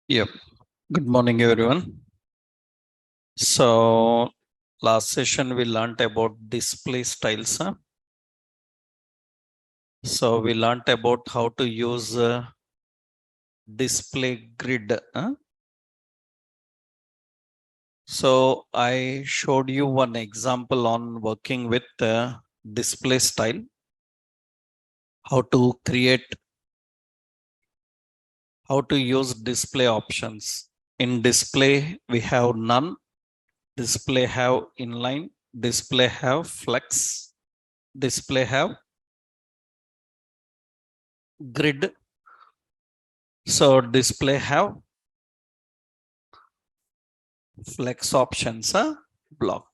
Yep. Good morning, everyone. So, last session we learned about display styles. So, we learned about how to use display grid. So, I showed you one example on working with display style, how to create, how to use display options. In display, we have none, display have inline, display have flex, display have grid. So display have flex options, block.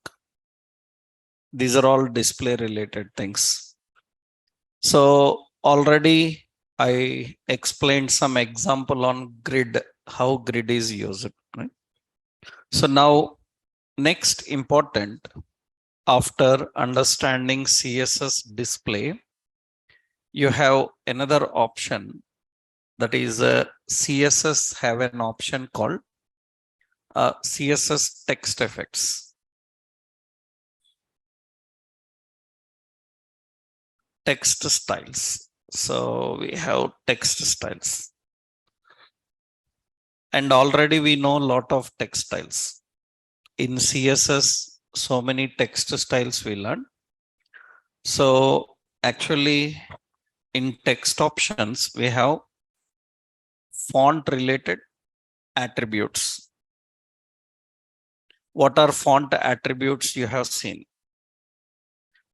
These are all display related things. So already I explained some example on grid, how grid is used. Right? So now next important, after understanding CSS display, you have another option, that is CSS have an option called CSS text effects. Text styles. So we have text styles. And already we know a lot of text styles. In CSS, so many text styles we learn. So actually in text options, we have font related attributes. What are font attributes you have seen?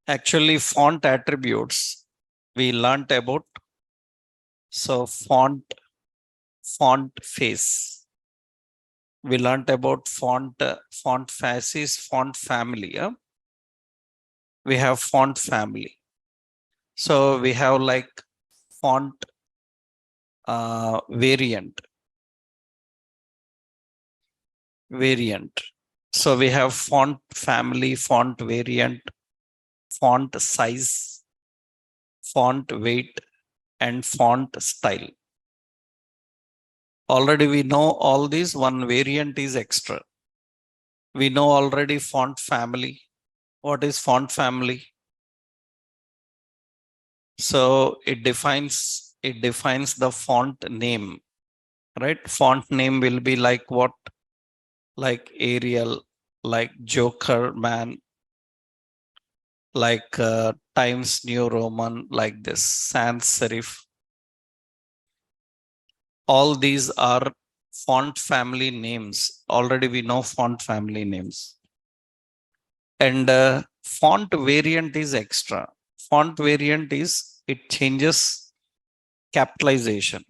Actually, font attributes we learned about. So font face. We learned about font faces, font family. We have font family. So we have like font variant. So we have font family, font variant, font size, font weight, and font style. Already we know all these. One variant is extra. We know already font family. What is font family? So it defines the font name, right? Font name will be like what? Like Arial, like Joker Man, like Times New Roman, like this, sans serif. All these are font family names. Already we know font family names. And font variant is extra. Font variant is, it changes capitalization.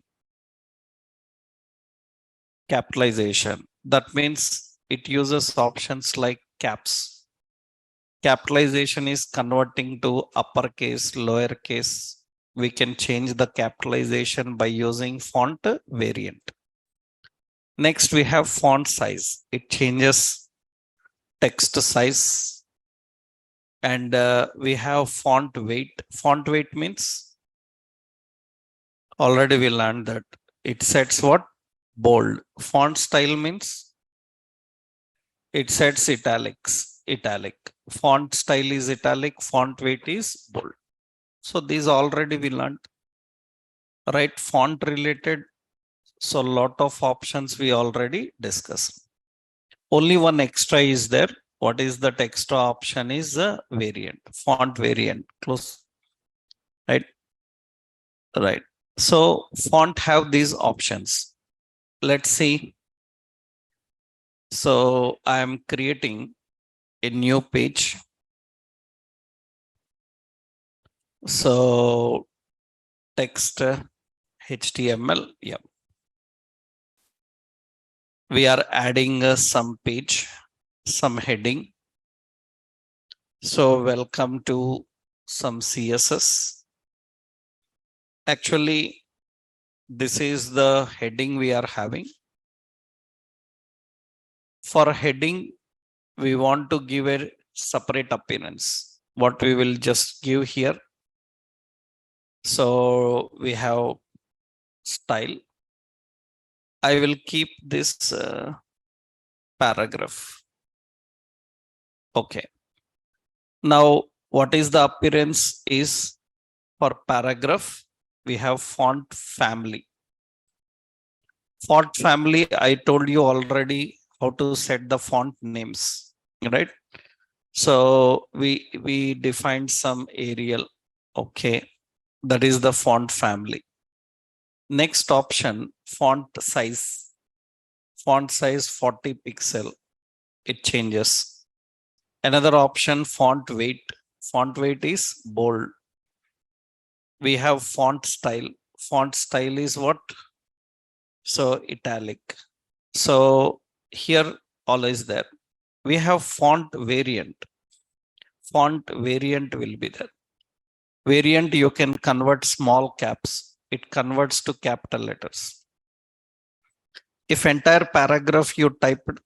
That means it uses options like caps. Capitalization is converting to uppercase, lowercase. We can change the capitalization by using font variant. Next, we have font size. It changes text size. And we have font weight. Font weight means, already we learned that it sets what? Bold. Font style means it sets italic. Font style is italic, font weight is bold. So these already we learned, right? Font related. So lot of options we already discussed. Only one extra is there. What is that extra option? Is a variant, font variant. Close. Right. Right. So font have these options. Let's see. So I am creating a new page. So text HTML. Yeah. We are adding some page, some heading. So welcome to some CSS. Actually, this is the heading we are having. For heading, we want to give a separate appearance. What we will just give here. So we have style. I will keep this paragraph. Okay. Now, what is the appearance is for paragraph? We have font family. Font family, I told you already how to set the font names, right? So we defined some Arial. Okay, that is the font family. Next option, font size. Font size 40 pixel. It changes. Another option, font weight. Font weight is bold. We have font style. Font style is what? So italic. So here all is there. We have font variant. Font variant will be there. Variant, you can convert small caps. It converts to capital letters. If entire paragraph you typed,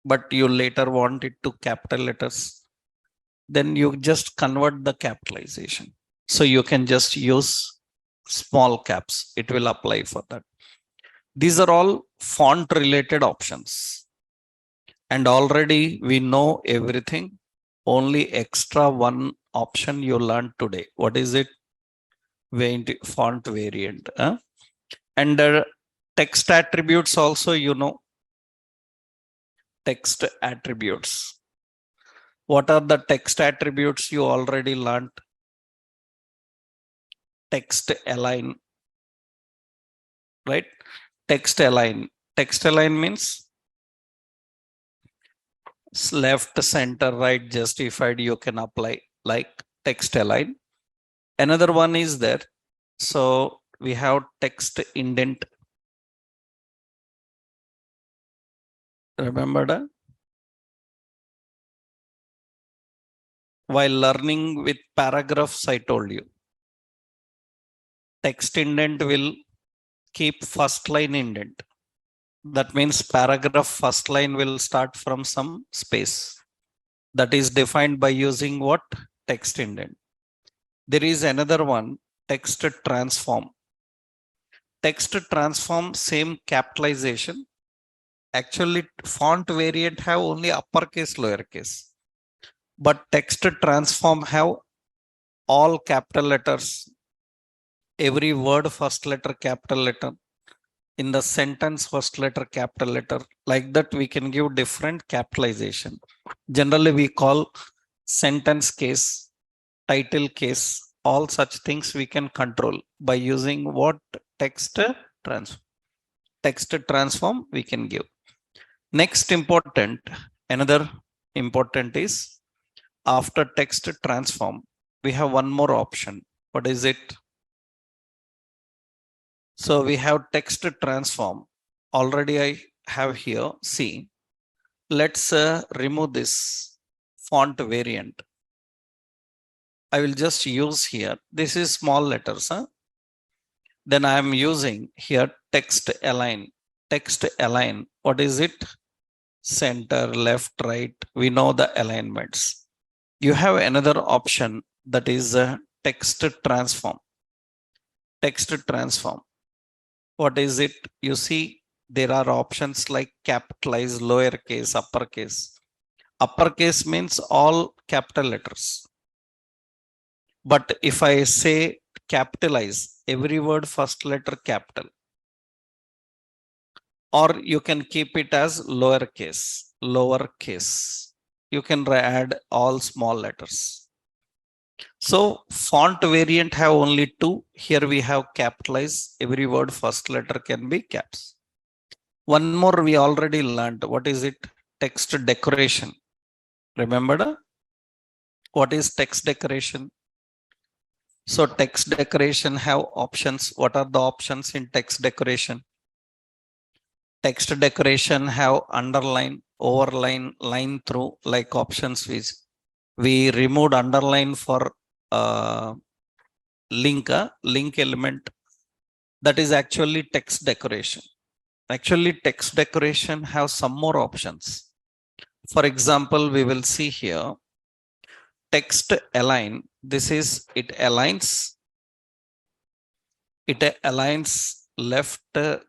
but you later want it to capital letters, then you just convert the capitalization. So you can just use small caps. It will apply for that. These are all font related options. And already we know everything. Only extra one option you learned today. What is it? Font variant. And text attributes also, you know. Text attributes. What are the text attributes you already learned? Text align, right? Text align. Text align means left, center, right, justified. You can apply like text align. Another one is there. So we have text indent. Remember that? While learning with paragraphs, I told you. Text indent will keep first line indent. That means paragraph first line will start from some space. That is defined by using what? Text indent. There is another one, text transform. Text transform, same capitalization. Actually, font variant have only uppercase, lowercase. But text transform have all capital letters. Every word first letter capital letter. In the sentence first letter capital letter. Like that we can give different capitalization. Generally we call sentence case, title case, all such things we can control by using what? Text transform. Text transform we can give. Next important, another important is after text transform, we have one more option. What is it? So we have text transform. Already I have here. See, let's remove this font variant. I will just use here. This is small letters. Then I am using here text align. Text align. What is it? Center, left, right. We know the alignments. You have another option that is text transform. Text transform. What is it? You see, there are options like capitalize, lowercase, uppercase. Uppercase means all capital letters. But if I say capitalize, every word first letter capital. Or you can keep it as lowercase, lowercase. You can add all small letters. So font variant have only two. Here we have capitalize. Every word first letter can be caps. One more we already learned. What is it? Text decoration. Remember? What is text decoration? So text decoration have options. What are the options in text decoration? Text decoration have underline, overline, line through like options. We removed underline for link element. That is actually text decoration. Actually, text decoration have some more options. For example, we will see here text align. This is it aligns left,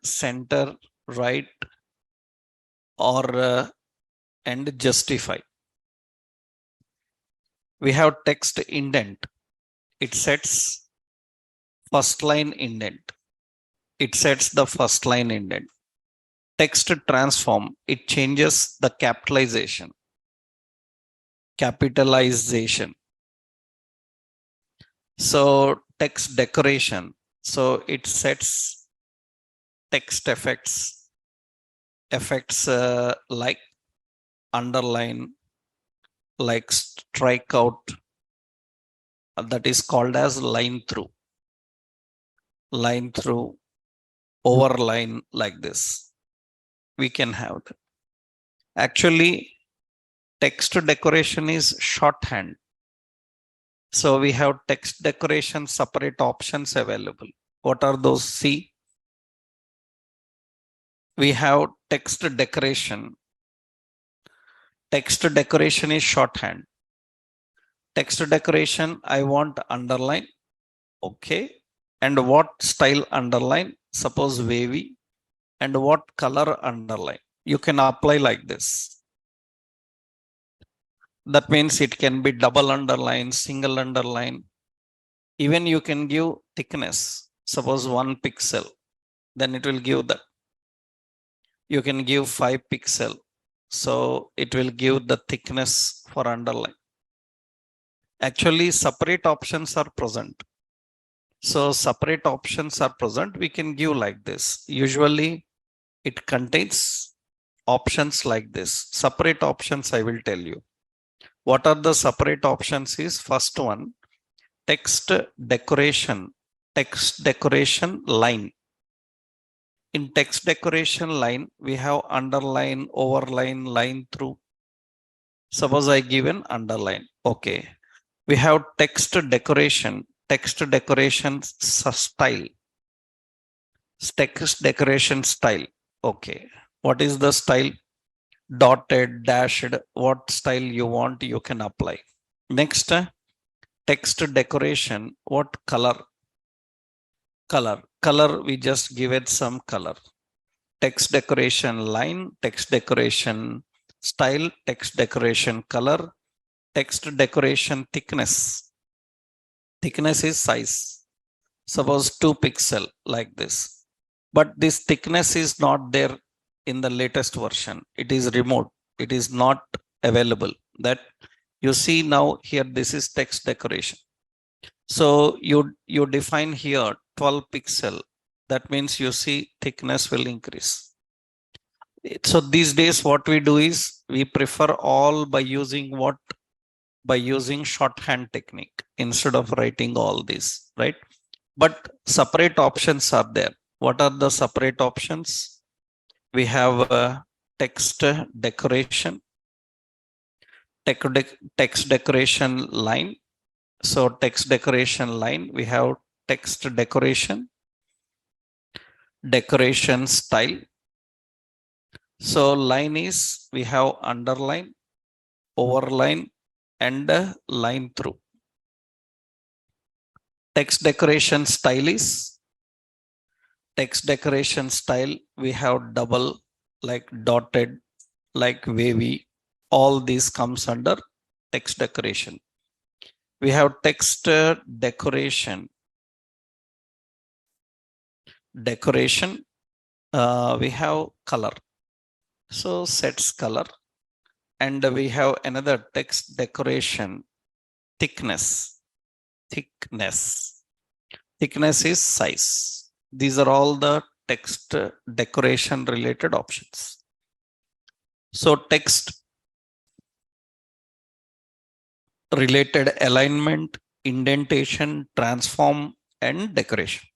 center, write, or and justify. We have text indent. It sets first line indent. It sets the first line indent. Text transform. It changes the capitalization. Capitalization. So text decoration. So it sets text effects. Effects like underline, like strikeout, that is called as line through, overline, like this. We can have that. Actually, text decoration is shorthand. So we have text decoration separate options available. What are those? See, we have text decoration. Text decoration is shorthand. Text decoration, I want underline. Okay. And what style underline? Suppose wavy. And what color underline? You can apply like this. That means it can be double underline, single underline. Even you can give thickness. Suppose 1 pixel. Then it will give that. You can give 5 pixel. So it will give the thickness for underline. Actually, separate options are present. So separate options are present. We can give like this. Usually it contains options like this. Separate options, I will tell you. What are the separate options is first one, text decoration line. In text decoration line, we have underline, overline, line through. Suppose I give an underline. Okay. We have text decoration style. Text decoration style. Okay. What is the style? Dotted, dashed, what style you want, you can apply. Next, text decoration, what color? Color, we just give it some color. Text decoration line, text decoration style, text decoration color, text decoration thickness. Thickness is size. Suppose 2 pixel like this. But this thickness is not there in the latest version. It is removed. It is not available. That you see now here, this is text decoration. So you define here 12 pixel. That means you see thickness will increase. So these days what we do is we prefer all by using what? By using shorthand technique instead of writing all this, right? But separate options are there. What are the separate options? We have text decoration, text decoration line. So text decoration line, we have text decoration style. So line is, we have underline, overline, and line through. Text decoration style is, text decoration style, we have double, like dotted, like wavy. All these comes under text decoration. We have text decoration. We have color. So sets color. And we have another text decoration thickness. Thickness is size. These are all the text decoration related options. So text related alignment, indentation, transform, and decoration.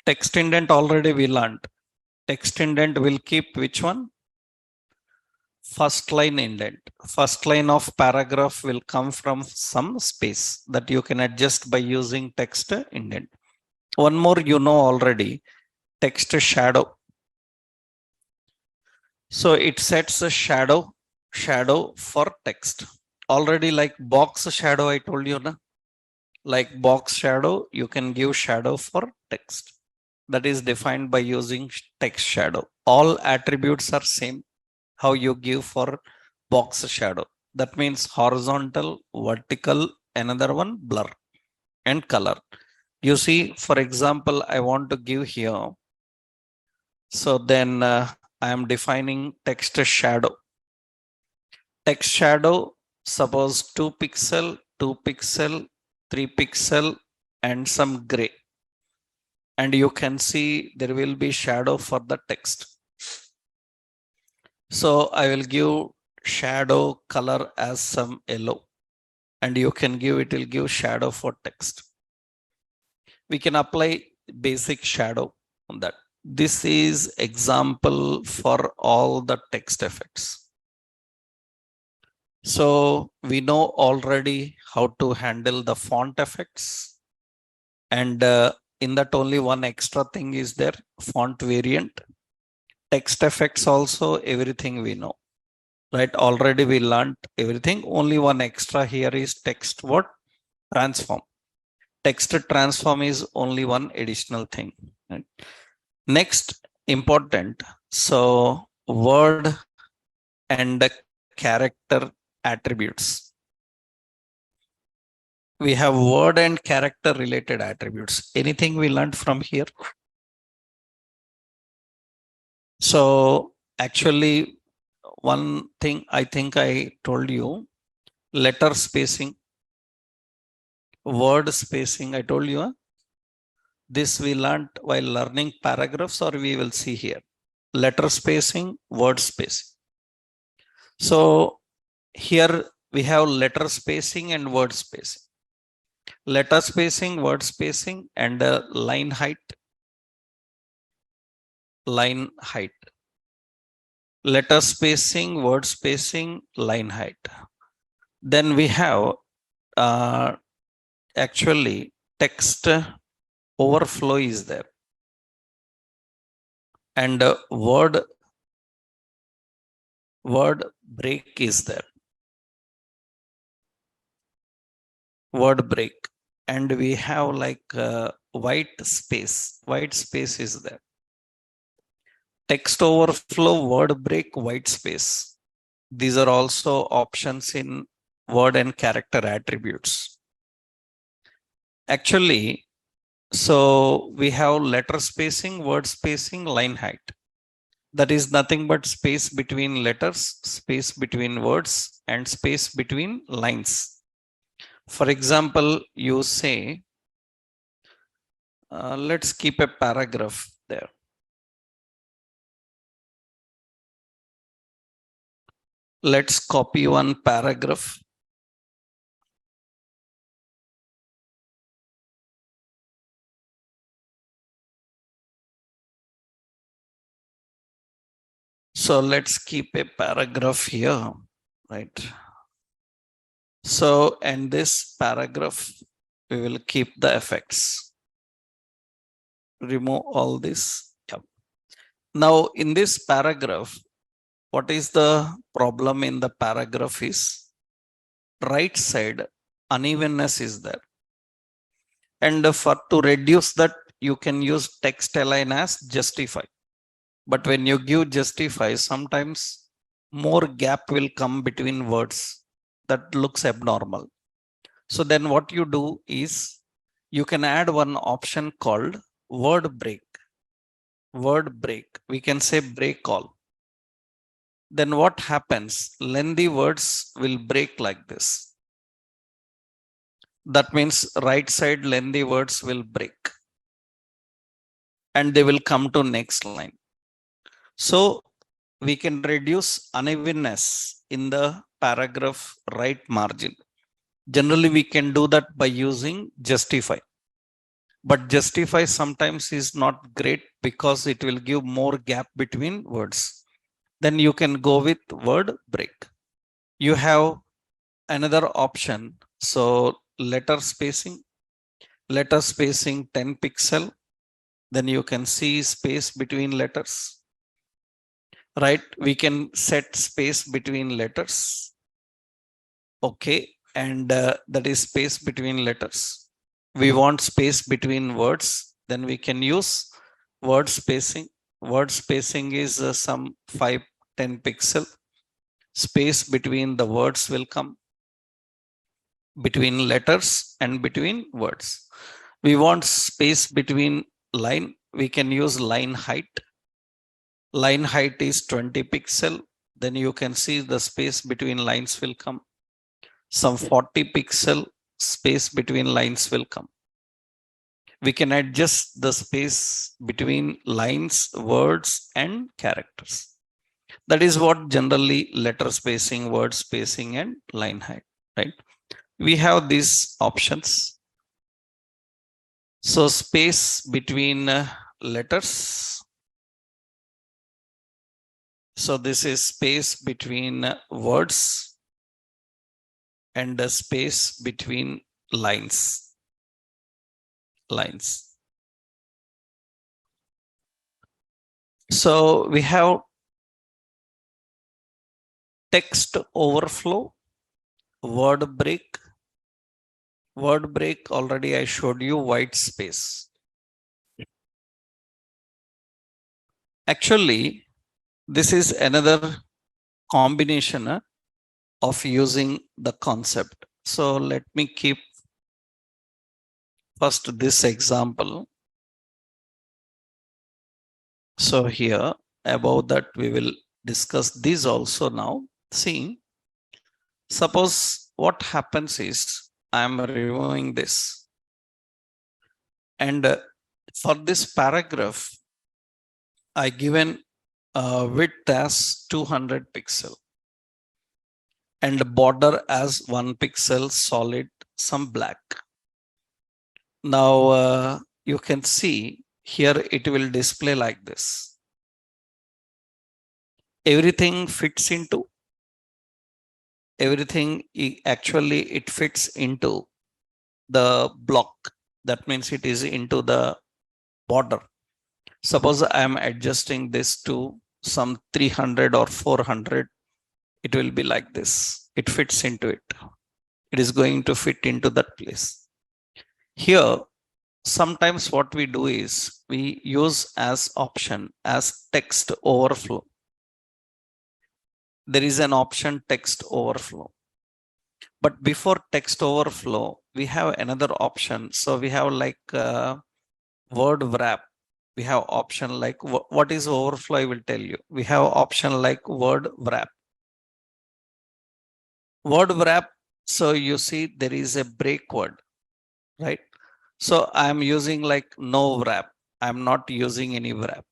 Text indent already we learned. Text indent will keep which one? First line indent. First line of paragraph will come from some space that you can adjust by using text indent. One more you know already, text shadow. So it sets a shadow for text. Already like box shadow, I told you, na? Like box shadow, you can give shadow for text. that is defined by using text shadow. All attributes are same. How you give for box shadow. That means horizontal, vertical, another one blur and color. You see, for example, I want to give here. So then I am defining text shadow. Text shadow, suppose 2 pixel, 2 pixel, 3 pixel, and some gray. And you can see there will be shadow for the text. So I will give shadow color as some yellow. And you can give, it will give shadow for text. We can apply basic shadow on that. This is example for all the text effects. So we know already how to handle the font effects. And in that only one extra thing is there, font variant. Text effects also, everything we know. Right, already we learned everything. Only one extra here is text what? Transform. Text transform is only one additional thing. Right? Next, important. So word and character attributes. We have word and character related attributes. Anything we learned from here? So actually, one thing I think I told you, letter spacing, word spacing, I told you. This we learned while learning paragraphs, or we will see here. Letter spacing, word spacing. So here we have letter spacing and word spacing. Letter spacing, word spacing, and line height. Line height. Letter spacing, word spacing, line height. Then we have actually text overflow is there. And word break is there. Word break. And we have like white space. White space is there. Text overflow, word break, white space. These are also options in word and character attributes. Actually, so we have letter spacing, word spacing, line height. That is nothing but space between letters, space between words, and space between lines. For example, you say, let's keep a paragraph there. Let's copy one paragraph. So let's keep a paragraph here, right? So, and this paragraph, we will keep the effects. Remove all this. Yep. Now, in this paragraph, what is the problem in the paragraph is right side unevenness is there. And for to reduce that, you can use text align as justify. But when you give justify, sometimes more gap will come between words. That looks abnormal. So then what you do is you can add one option called word break. Word break. We can say break all. Then what happens? Lengthy words will break like this. That means right side lengthy words will break. And they will come to next line. So we can reduce unevenness in the paragraph right margin. Generally, we can do that by using justify. But justify sometimes is not great because it will give more gap between words. Then you can go with word break. You have another option. So letter spacing 10 pixel. Then you can see space between letters. Right? We can set space between letters. Okay. And that is space between letters. We want space between words. Then we can use word spacing. Word spacing is some 5-10 pixel. Space between the words will come, between letters and between words. We want space between line. We can use line height. Line height is 20 pixel. Then you can see the space between lines will come. Some 40 pixel space between lines will come. We can adjust the space between lines, words, and characters. That is what generally letter spacing, word spacing, and line height, right? We have these options. So space between letters. So this is space between words and the space between lines. So we have text overflow, word break. Word break, already I showed you white space. Actually, this is another combination of using the concept. So let me keep first this example. So here, above that, we will discuss this also now. See, suppose what happens is I am removing this. And for this paragraph, I given width as 200 pixel and border as 1 pixel solid, some black. Now you can see here it will display like this. Everything fits into, actually it fits into the block. That means it is into the border. Suppose I am adjusting this to some 300 or 400, it will be like this. It fits into it. It is going to fit into that place. Here, sometimes what we do is we use as option as text overflow. There is an option text overflow. But before text overflow, we have another option. So we have like word wrap. We have option like what is overflow, I will tell you. We have option like word wrap. Word wrap, so you see there is a break word, right? So I am using like no wrap. I am not using any wrap.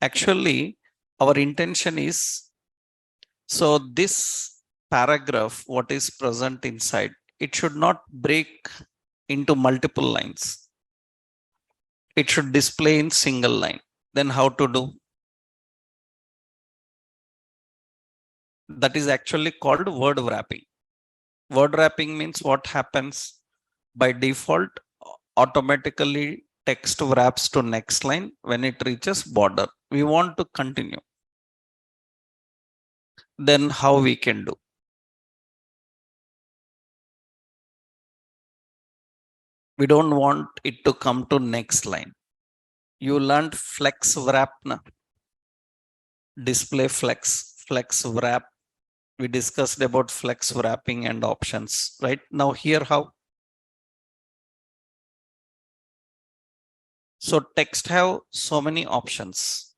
Actually, our intention is, so this paragraph, what is present inside, it should not break into multiple lines. It should display in single line. Then how to do? That is actually called word wrapping. Word wrapping means what happens? By default, automatically text wraps to next line when it reaches border. We want to continue. Then how we can do? We don't want it to come to next line. You learned flex wrap na? Display flex wrap. We discussed about flex wrapping and options, right? Now here how? So text have so many options.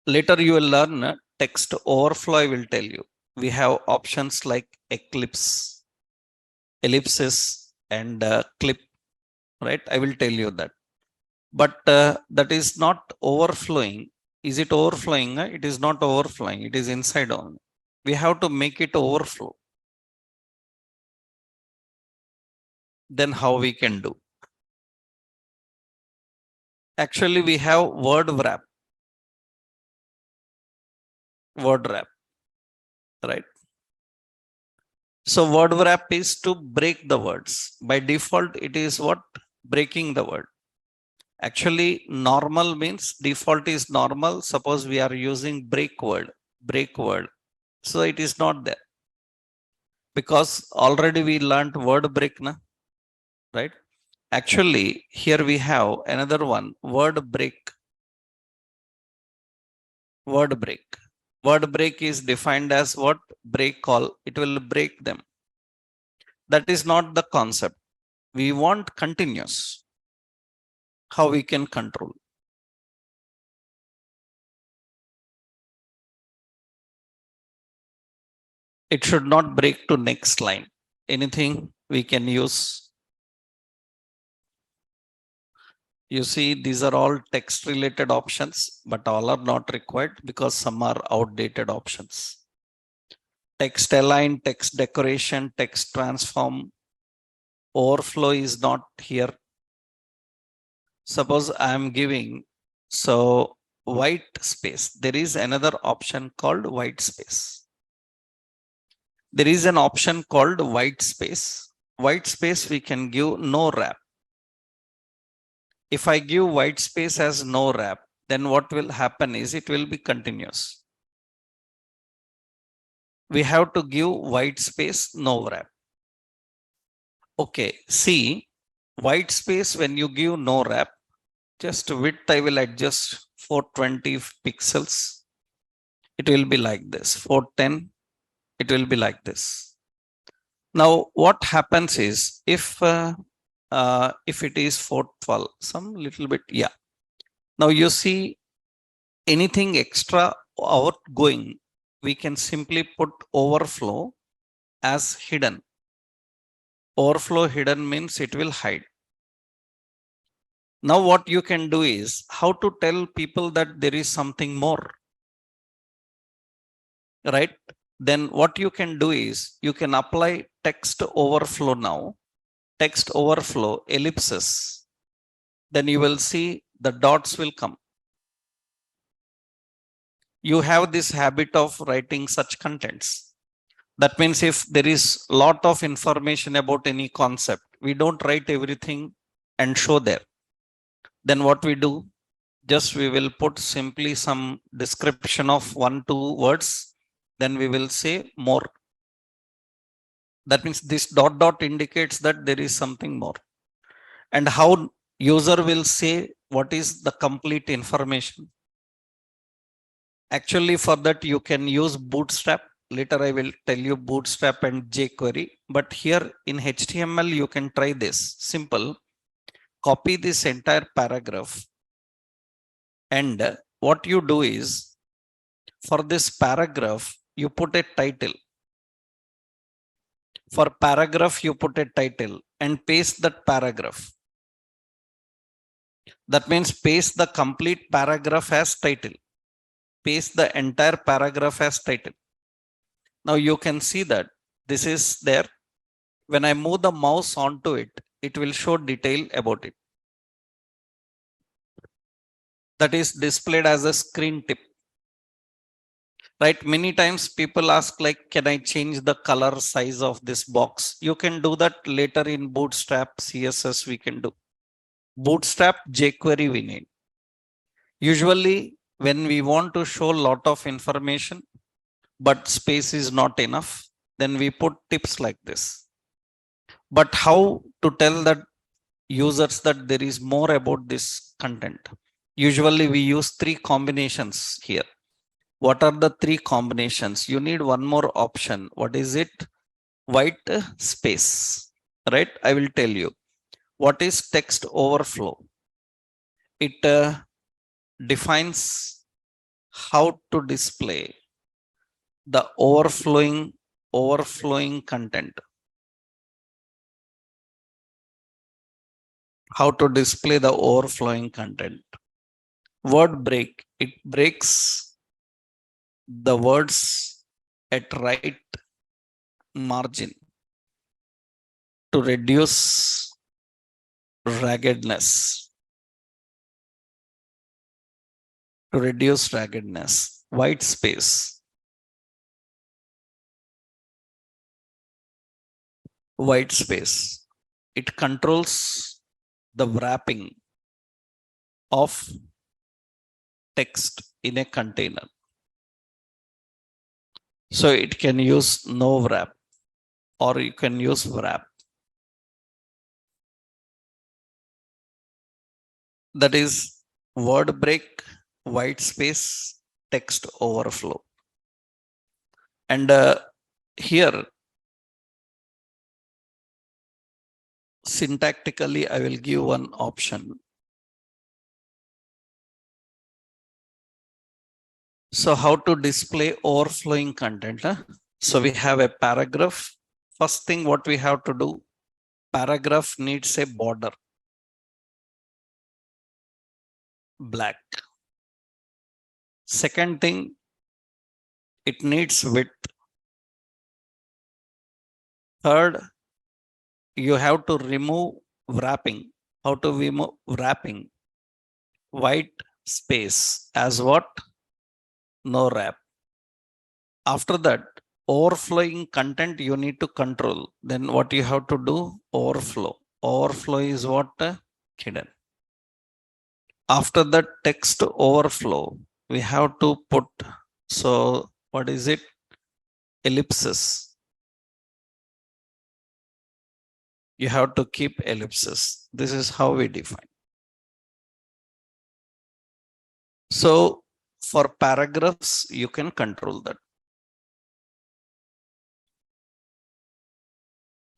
Later you will learn text overflow, I will tell you. We have options like ellipsis, and clip, right? I will tell you that. But that is not overflowing. Is it overflowing? It is not overflowing. It is inside only. We have to make it overflow. Then how we can do? Actually, we have word wrap. Word wrap, right? So word wrap is to break the words. By default, it is what? Breaking the word. Actually, normal means default is normal. Suppose we are using break word. So it is not there. Because already we learned word break, na? Right? Actually, here we have another one, word break. Word break. Word break is defined as what? Break call. It will break them. That is not the concept. We want continuous. How we can control? It should not break to next line. Anything we can use. You see, these are all text related options, but all are not required because some are outdated options. Text align, text decoration, text transform, overflow is not here. Suppose I am giving, so white space. There is another option called white space. There is an option called white space. White space we can give no wrap. If I give white space as no wrap, then what will happen is it will be continuous. We have to give white space no wrap. Okay, see, white space when you give no wrap, just width I will adjust 420 pixels. It will be like this, 410, it will be like this. Now what happens is if it is 412, some little bit, yeah. Now you see anything extra outgoing, we can simply put overflow as hidden. Overflow hidden means it will hide. Now what you can do is how to tell people that there is something more, right? Then what you can do is you can apply text overflow now, text overflow ellipses. Then you will see the dots will come. You have this habit of writing such contents. That means if there is a lot of information about any concept, we don't write everything and show there. Then what we do? Just we will put simply some description of 1-2 words. Then we will say more. That means this dot dot indicates that there is something more. And how user will say what is the complete information. Actually, for that you can use Bootstrap. Later I will tell you Bootstrap and jQuery. But here in HTML, you can try this. Simple. Copy this entire paragraph. And what you do is, for this paragraph, you put a title. For paragraph, you put a title and paste that paragraph. That means paste the complete paragraph as title. Paste the entire paragraph as title. Now you can see that this is there. When I move the mouse onto it, it will show detail about it. That is displayed as a screen tip. Right? Many times people ask like, can I change the color size of this box? You can do that later in Bootstrap, CSS we can do. Bootstrap, jQuery we need. Usually when we want to show a lot of information, but space is not enough, then we put tips like this. But how to tell that users that there is more about this content? Usually we use 3 combinations here. What are the 3 combinations? You need one more option. What is it? White space, right? I will tell you. What is text overflow? It defines how to display the overflowing content. How to display the overflowing content. Word break. It breaks the words at right margin to reduce raggedness. To reduce raggedness. White space. White space. It controls the wrapping of text in a container. So it can use no wrap or you can use wrap. That is word break, white space, text overflow. And here syntactically I will give one option. So how to display overflowing content? Huh? So we have a paragraph. First thing what we have to do, paragraph needs a border, black. Second thing, it needs width. Third, you have to remove wrapping. How to remove wrapping? White space as what? No wrap. After that, overflowing content you need to control. Then what you have to do? Overflow. Overflow is what? Hidden. After that text overflow, we have to put, so what is it? Ellipses. You have to keep ellipses. This is how we define. So for paragraphs, you can control that.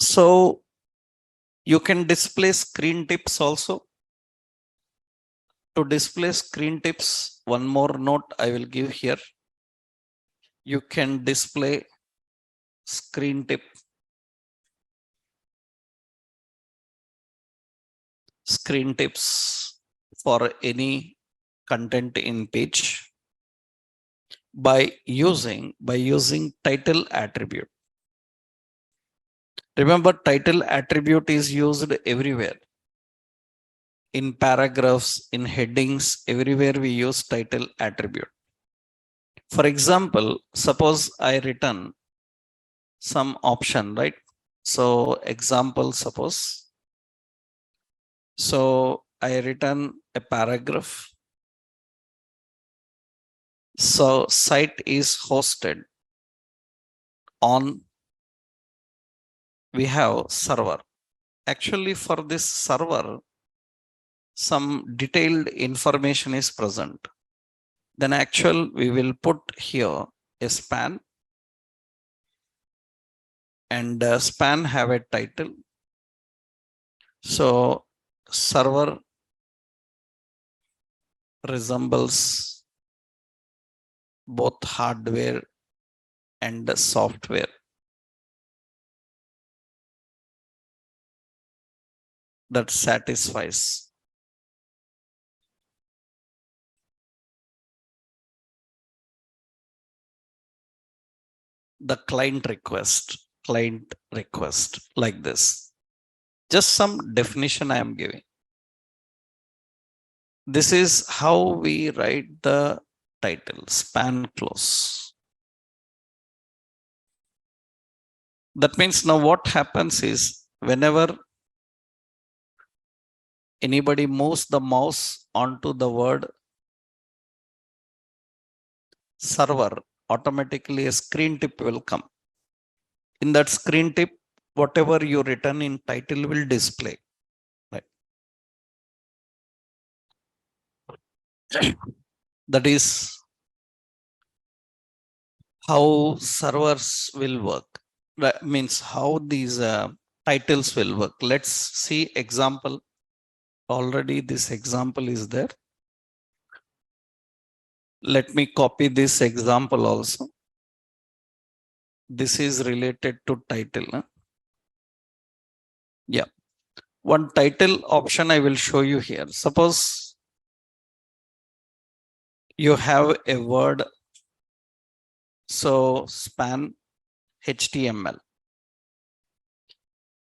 So you can display screen tips also. To display screen tips, one more note I will give here. You can display screen tip, screen tips for any content in page by using title attribute. Remember, title attribute is used everywhere. In paragraphs, in headings, everywhere we use title attribute. For example, suppose I return some option, right? So example, suppose. So I return a paragraph. So site is hosted on, we have server. Actually, for this server, some detailed information is present. Then we will put here a span, and span have a title. So server resembles both hardware and software. That satisfies. The client request, like this. Just some definition I am giving. This is how we write the title, span close. That means now what happens is whenever anybody moves the mouse onto the word server, automatically a screen tip will come. In that screen tip, whatever you written in title will display. Right? That is how servers will work. That means how these titles will work. Let's see example. Already this example is there. Let me copy this example also. This is related to title. Huh? Yeah. One title option I will show you here. Suppose you have a word, so span HTML.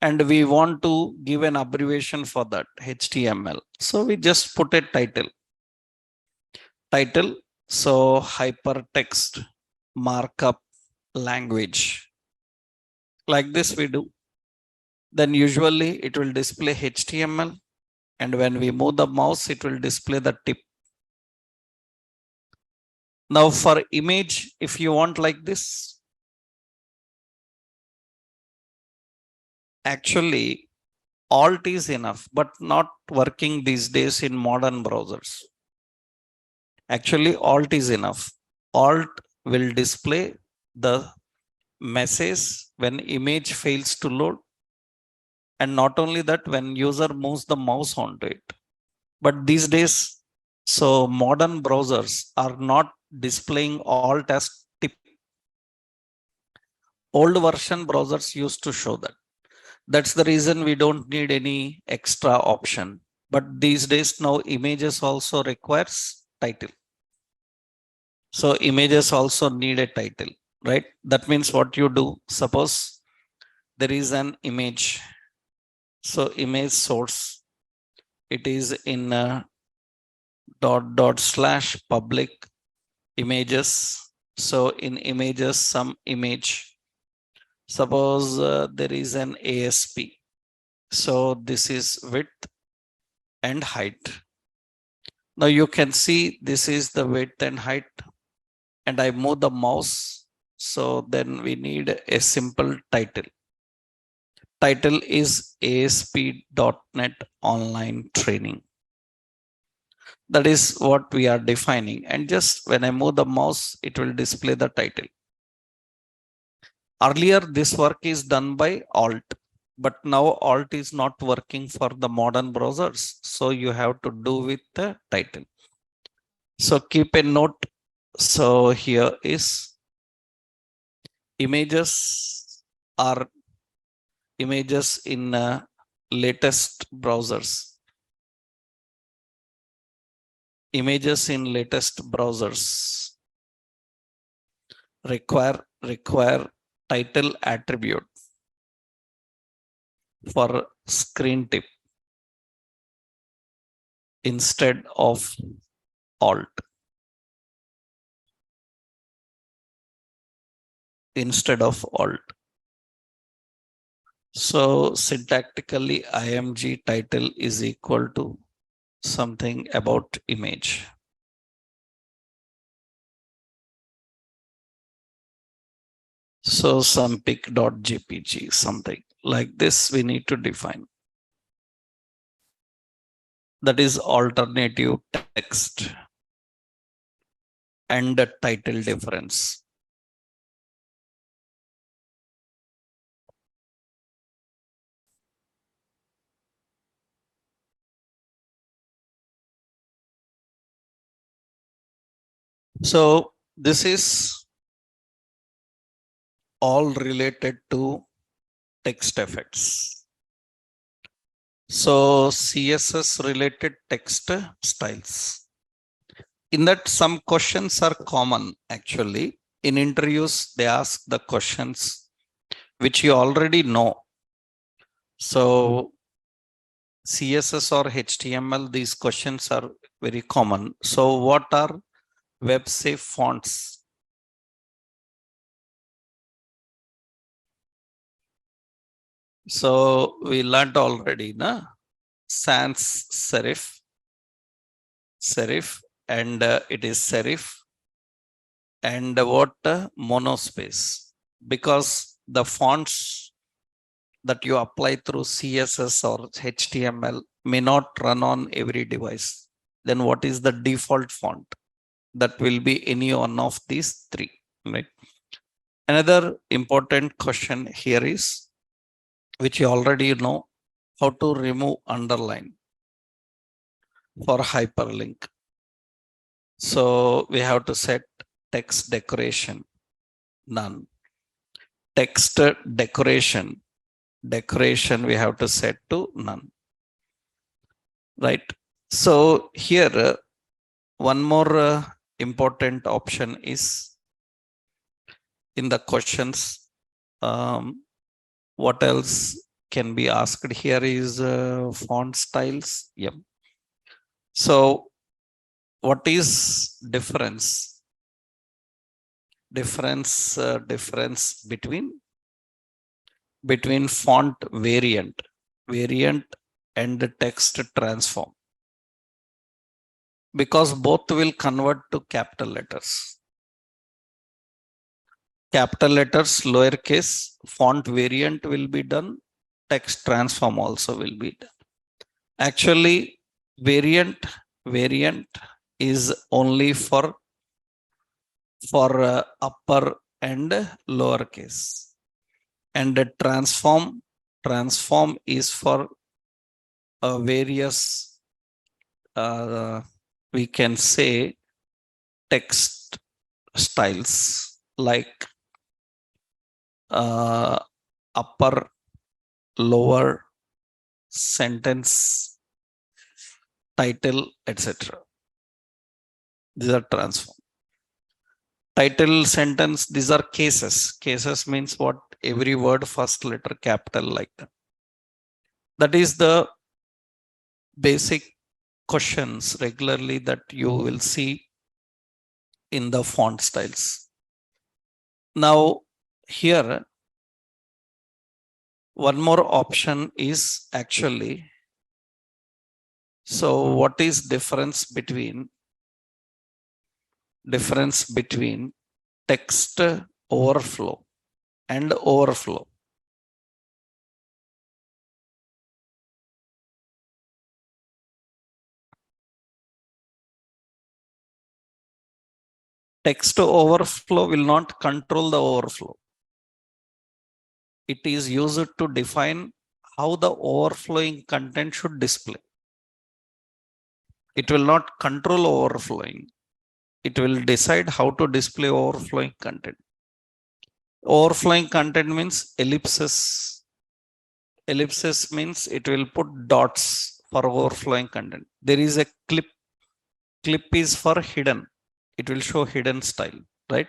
And we want to give an abbreviation for that HTML. So we just put a title. Title, so hypertext markup language. Like this we do. Then usually it will display HTML. And when we move the mouse, it will display the tip. Now for image, if you want like this, actually Alt is enough, but not working these days in modern browsers. Actually, Alt is enough. Alt will display the message when image fails to load, and not only that, when user moves the mouse onto it. But these days, so modern browsers are not displaying Alt as tip. Old version browsers used to show that. That's the reason we don't need any extra option. But these days now images also requires title. So images also need a title, right? That means what you do, suppose there is an image. So image source, it is in / public images. So in images, some image, suppose there is an ASP. So this is width and height. Now you can see this is the width and height, and I move the mouse. So then we need a simple title. Title is ASP.NET Online Training. That is what we are defining. And just when I move the mouse, it will display the title. Earlier, this work is done by Alt, but now Alt is not working for the modern browsers. So you have to do with the title. So keep a note. So here is images are images in latest browsers. Images in latest browsers require title attribute for screen tip instead of Alt. Instead of Alt. So syntactically, img title is equal to something about image. So some pic.jpg, something like this we need to define. That is alternative text and the title difference. So this is all related to text effects. So CSS related text styles. In that, some questions are common actually. In interviews, they ask the questions which you already know. So CSS or HTML, these questions are very common. So what are web safe fonts? So we learned already, na? Sans serif, and it is serif, and what monospace, because the fonts that you apply through CSS or HTML may not run on every device. Then what is the default font? That will be any one of these three, right? Another important question here is, which you already know, how to remove underline for hyperlink. So we have to set text decoration, none. Text decoration we have to set to none, right? So here one more important option is in the questions. What else can be asked here is font styles. Yep. So what is difference between font variant and the text transform? Because both will convert to capital letters. Capital letters, lowercase, font variant will be done, text transform also will be done. Actually, variant is only for upper and lower case, and the transform is for various we can say text styles like upper, lower, sentence, title, etc. These are transform. Title, sentence, these are cases. Cases means what? Every word first letter capital, like that. That is the basic questions regularly that you will see in the font styles. Now here one more option is actually, so what is difference between text overflow and overflow? Text overflow will not control the overflow. It is used to define how the overflowing content should display. It will not control overflowing. It will decide how to display overflowing content. Overflowing content means ellipses. Ellipses means it will put dots for overflowing content. There is a clip. Clip is for hidden. It will show hidden style, right?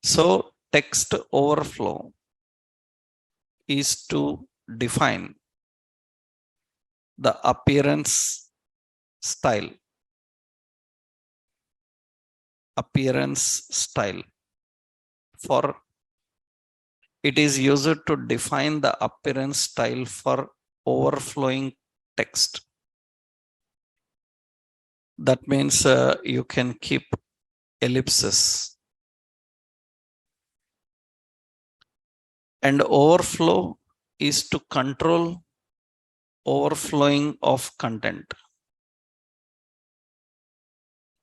So text overflow is to define the appearance style for it is used to define the appearance style for overflowing text. That means you can keep ellipses. And overflow is to control overflowing of content.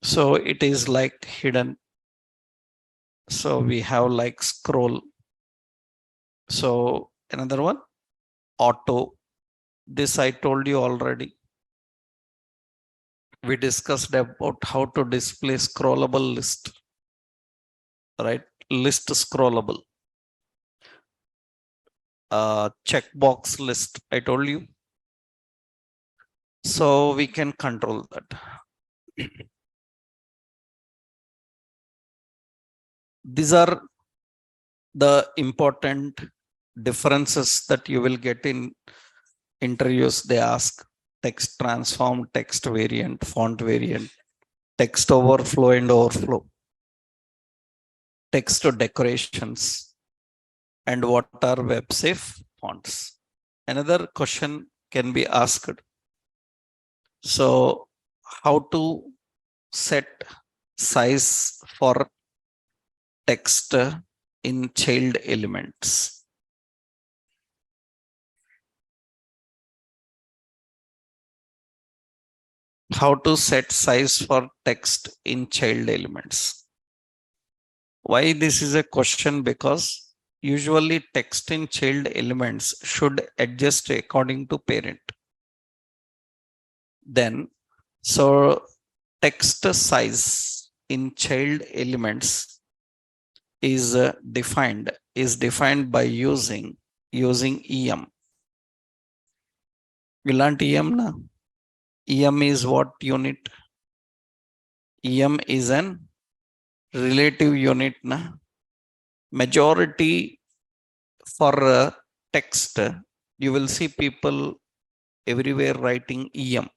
So it is like hidden. So we have like scroll. So another one, auto. This I told you already. We discussed about how to display scrollable list, right? List scrollable. Checkbox list, I told you. So we can control that. These are the important differences that you will get in interviews. They ask text transform, text variant, font variant, text overflow and overflow, text decorations, and what are web safe fonts. Another question can be asked. So how to set size for text in child elements? How to set size for text in child elements? Why this is a question? Because usually text in child elements should adjust according to parent. Then, so text size in child elements is defined by using em. Ilanti em na? Em is what unit? Em is an relative unit na? Majority for text, you will see people everywhere writing em.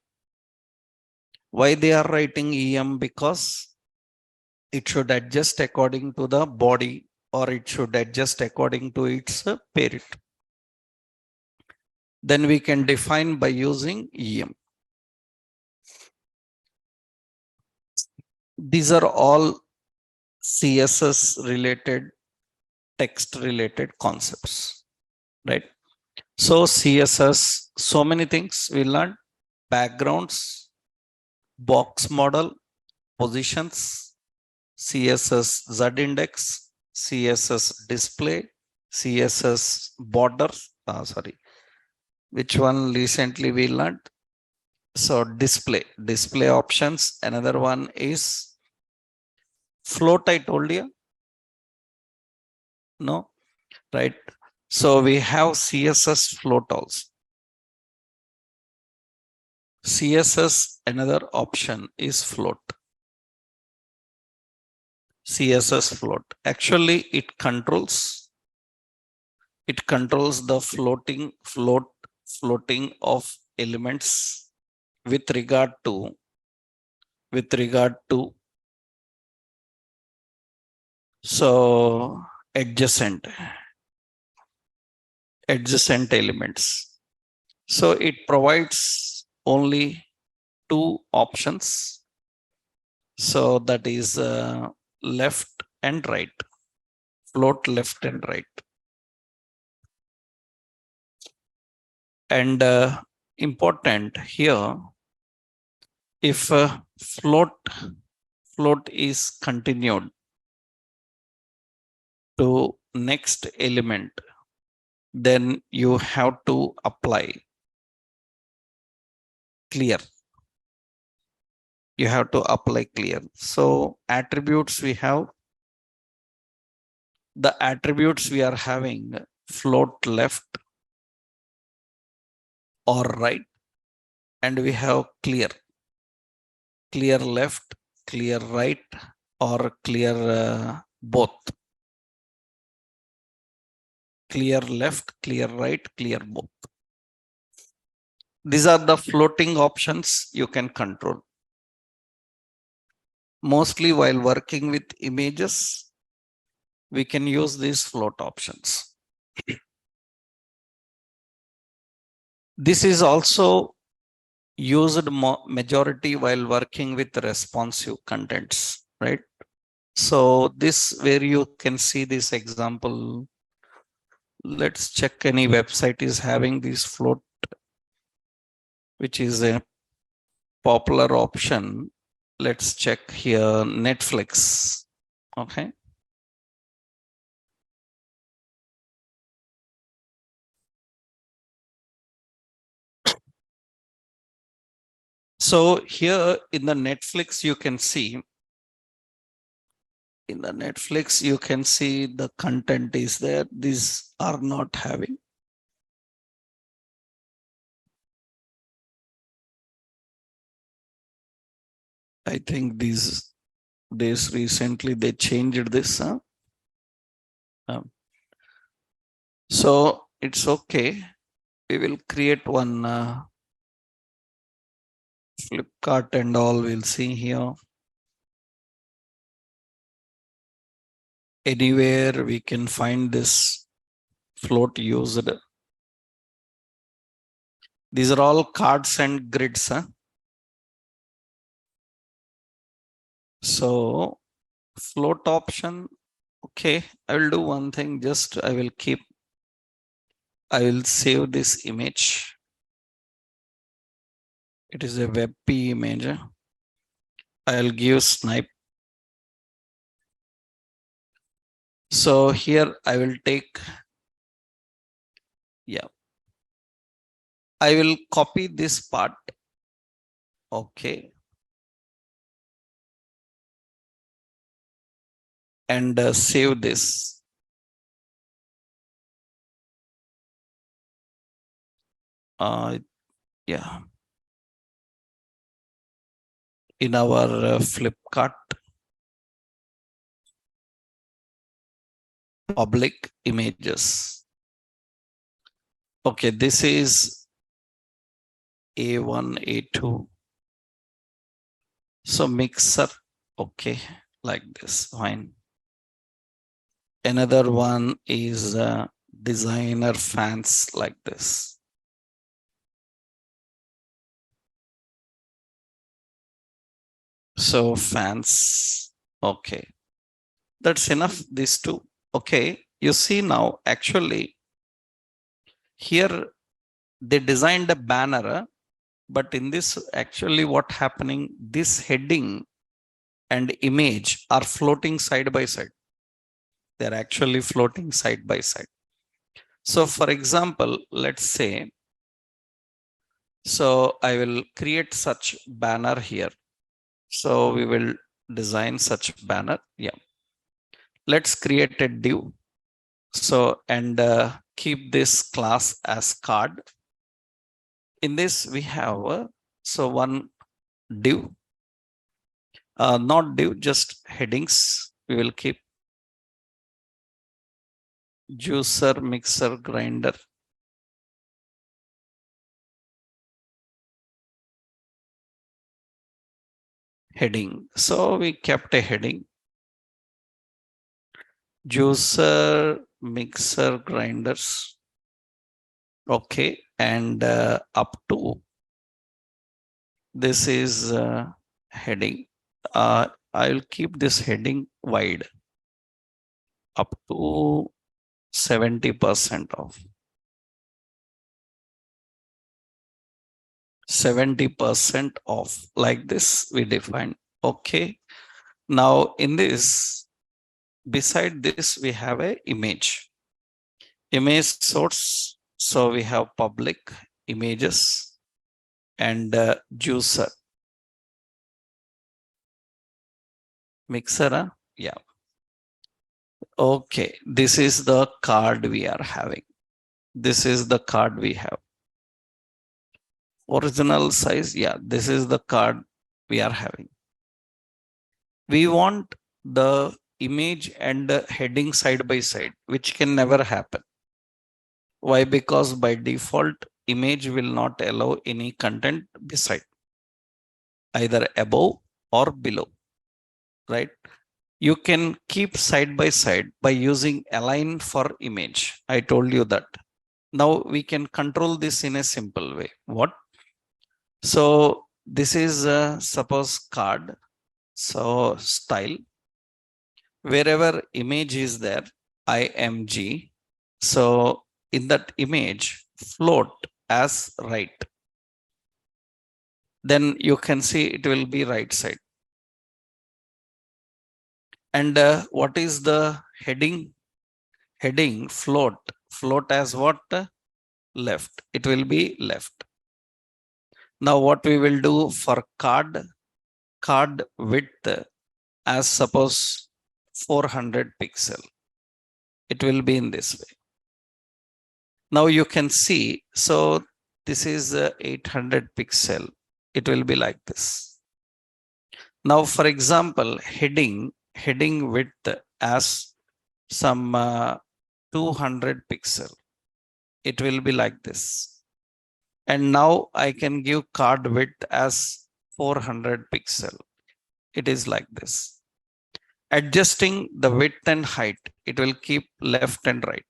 Why they are writing em? Because it should adjust according to the body, or it should adjust according to its parent. Then we can define by using em. These are all CSS related, text related concepts, right? So CSS, so many things we learned: backgrounds, box model, positions, CSS Z index, CSS display, CSS border. Sorry, which one recently we learned? So display options. Another one is float. I told you, no, right? So we have CSS float also. CSS, another option is float. CSS float. Actually, it controls the floating of elements with regard to so adjacent elements. So it provides only two options. So that is left and right, float left and right. And important here, if float is continued to next element, then you have to apply clear. You have to apply clear. So attributes we have, the attributes we are having float left or right, and we have clear left, clear right, or clear both. Clear left, clear right, clear both. These are the floating options you can control. Mostly while working with images, we can use these float options. This is also used majority while working with responsive contents, right? So this, where you can see this example, let's check any website is having this float, which is a popular option. Let's check here, Netflix. Okay. So here in the Netflix, you can see, the content is there. These are not having. I think these days recently they changed this. So it's okay. We will create one Flipkart and all. We'll see here. Anywhere we can find this float used. These are all cards and grids. So float option. Okay, I will do one thing. Just I will save this image. It is a WebP image. I'll give snipe. So here I will take, I will copy this part. Okay. And save this. Yeah. In our Flipkart public images. Okay, this is A1, A2. So mixer, okay, like this, fine. Another one is designer fans, like this. So fans, okay. That's enough, these two. Okay, you see now, actually, Here they designed a banner, but in this actually what happening, this heading and image are floating side by side. They're actually floating side by side. So for example, let's say, so I will create such banner here. So we will design such banner. Yeah, let's create a div. So and keep this class as card. In this we have so one div, not div, just headings. We will keep juicer, mixer, grinder, heading. So we kept a heading, juicer, mixer, grinders. Okay, and up to this is heading. I'll keep this heading wide up to 70% of 70% off, like this we define. Okay, now in this, beside this we have a image source. So we have public images and juicer, mixer. Yeah, okay, this is the card we are having. This is the card we have. Original size, yeah, this is the card we are having. We want the image and the heading side by side, which can never happen. Why? Because by default image will not allow any content beside, either above or below, right? You can keep side by side by using align for image. I told you that. Now we can control this in a simple way. What? So this is suppose card. So style, wherever image is there, img. So in that image, float as right. Then you can see it will be right side. And what is the heading? Heading float as what? Left. It will be left. Now what we will do for card width as suppose 400 pixel. It will be in this way. Now you can see, so this is 800 pixel. It will be like this. Now for example, heading width as some 200 pixel. It will be like this. And now I can give card width as 400 pixel. It is like this. Adjusting the width and height, it will keep left and right.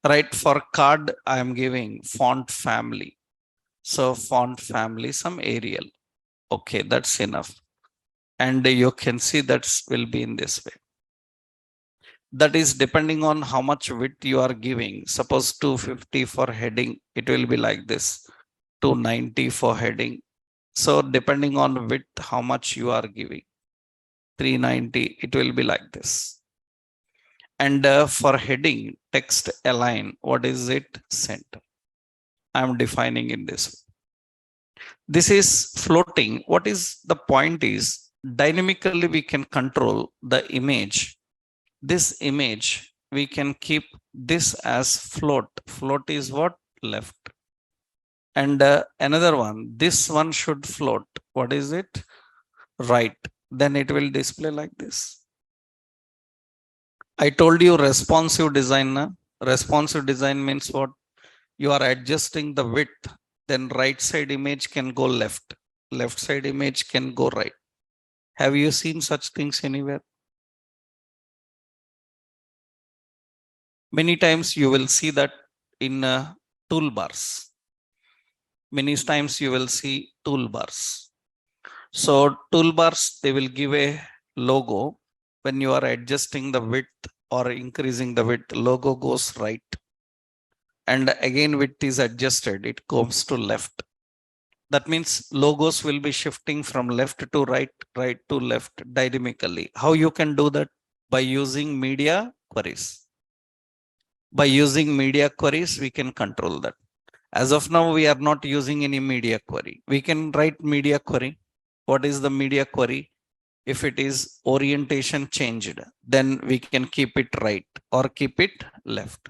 Right, for card I am giving font family. So font family, some Arial. Okay, that's enough. And you can see that will be in this way. That is depending on how much width you are giving. Suppose 250 for heading, it will be like this. 290 for heading. So depending on width, how much you are giving. 390, it will be like this. And for heading, text align, what is it? Center. I am defining in this way. This is floating. What is the point is, dynamically we can control the image. This image, we can keep this as float. Float is what? Left. And another one, this one should float. What is it? Right. Then it will display like this. I told you responsive design. Responsive design means what? You are adjusting the width, then right side image can go left, left side image can go right. Have you seen such things anywhere? Many times you will see that in toolbars. Many times you will see toolbars. So toolbars, they will give a logo. When you are adjusting the width or increasing the width, logo goes right. and again width is adjusted, it comes to left. That means logos will be shifting from left to right, right to left dynamically. How you can do that? By using media queries. By using media queries, we can control that. As of now, we are not using any media query. We can write media query. What is the media query? If it is orientation changed, then we can keep it right or keep it left.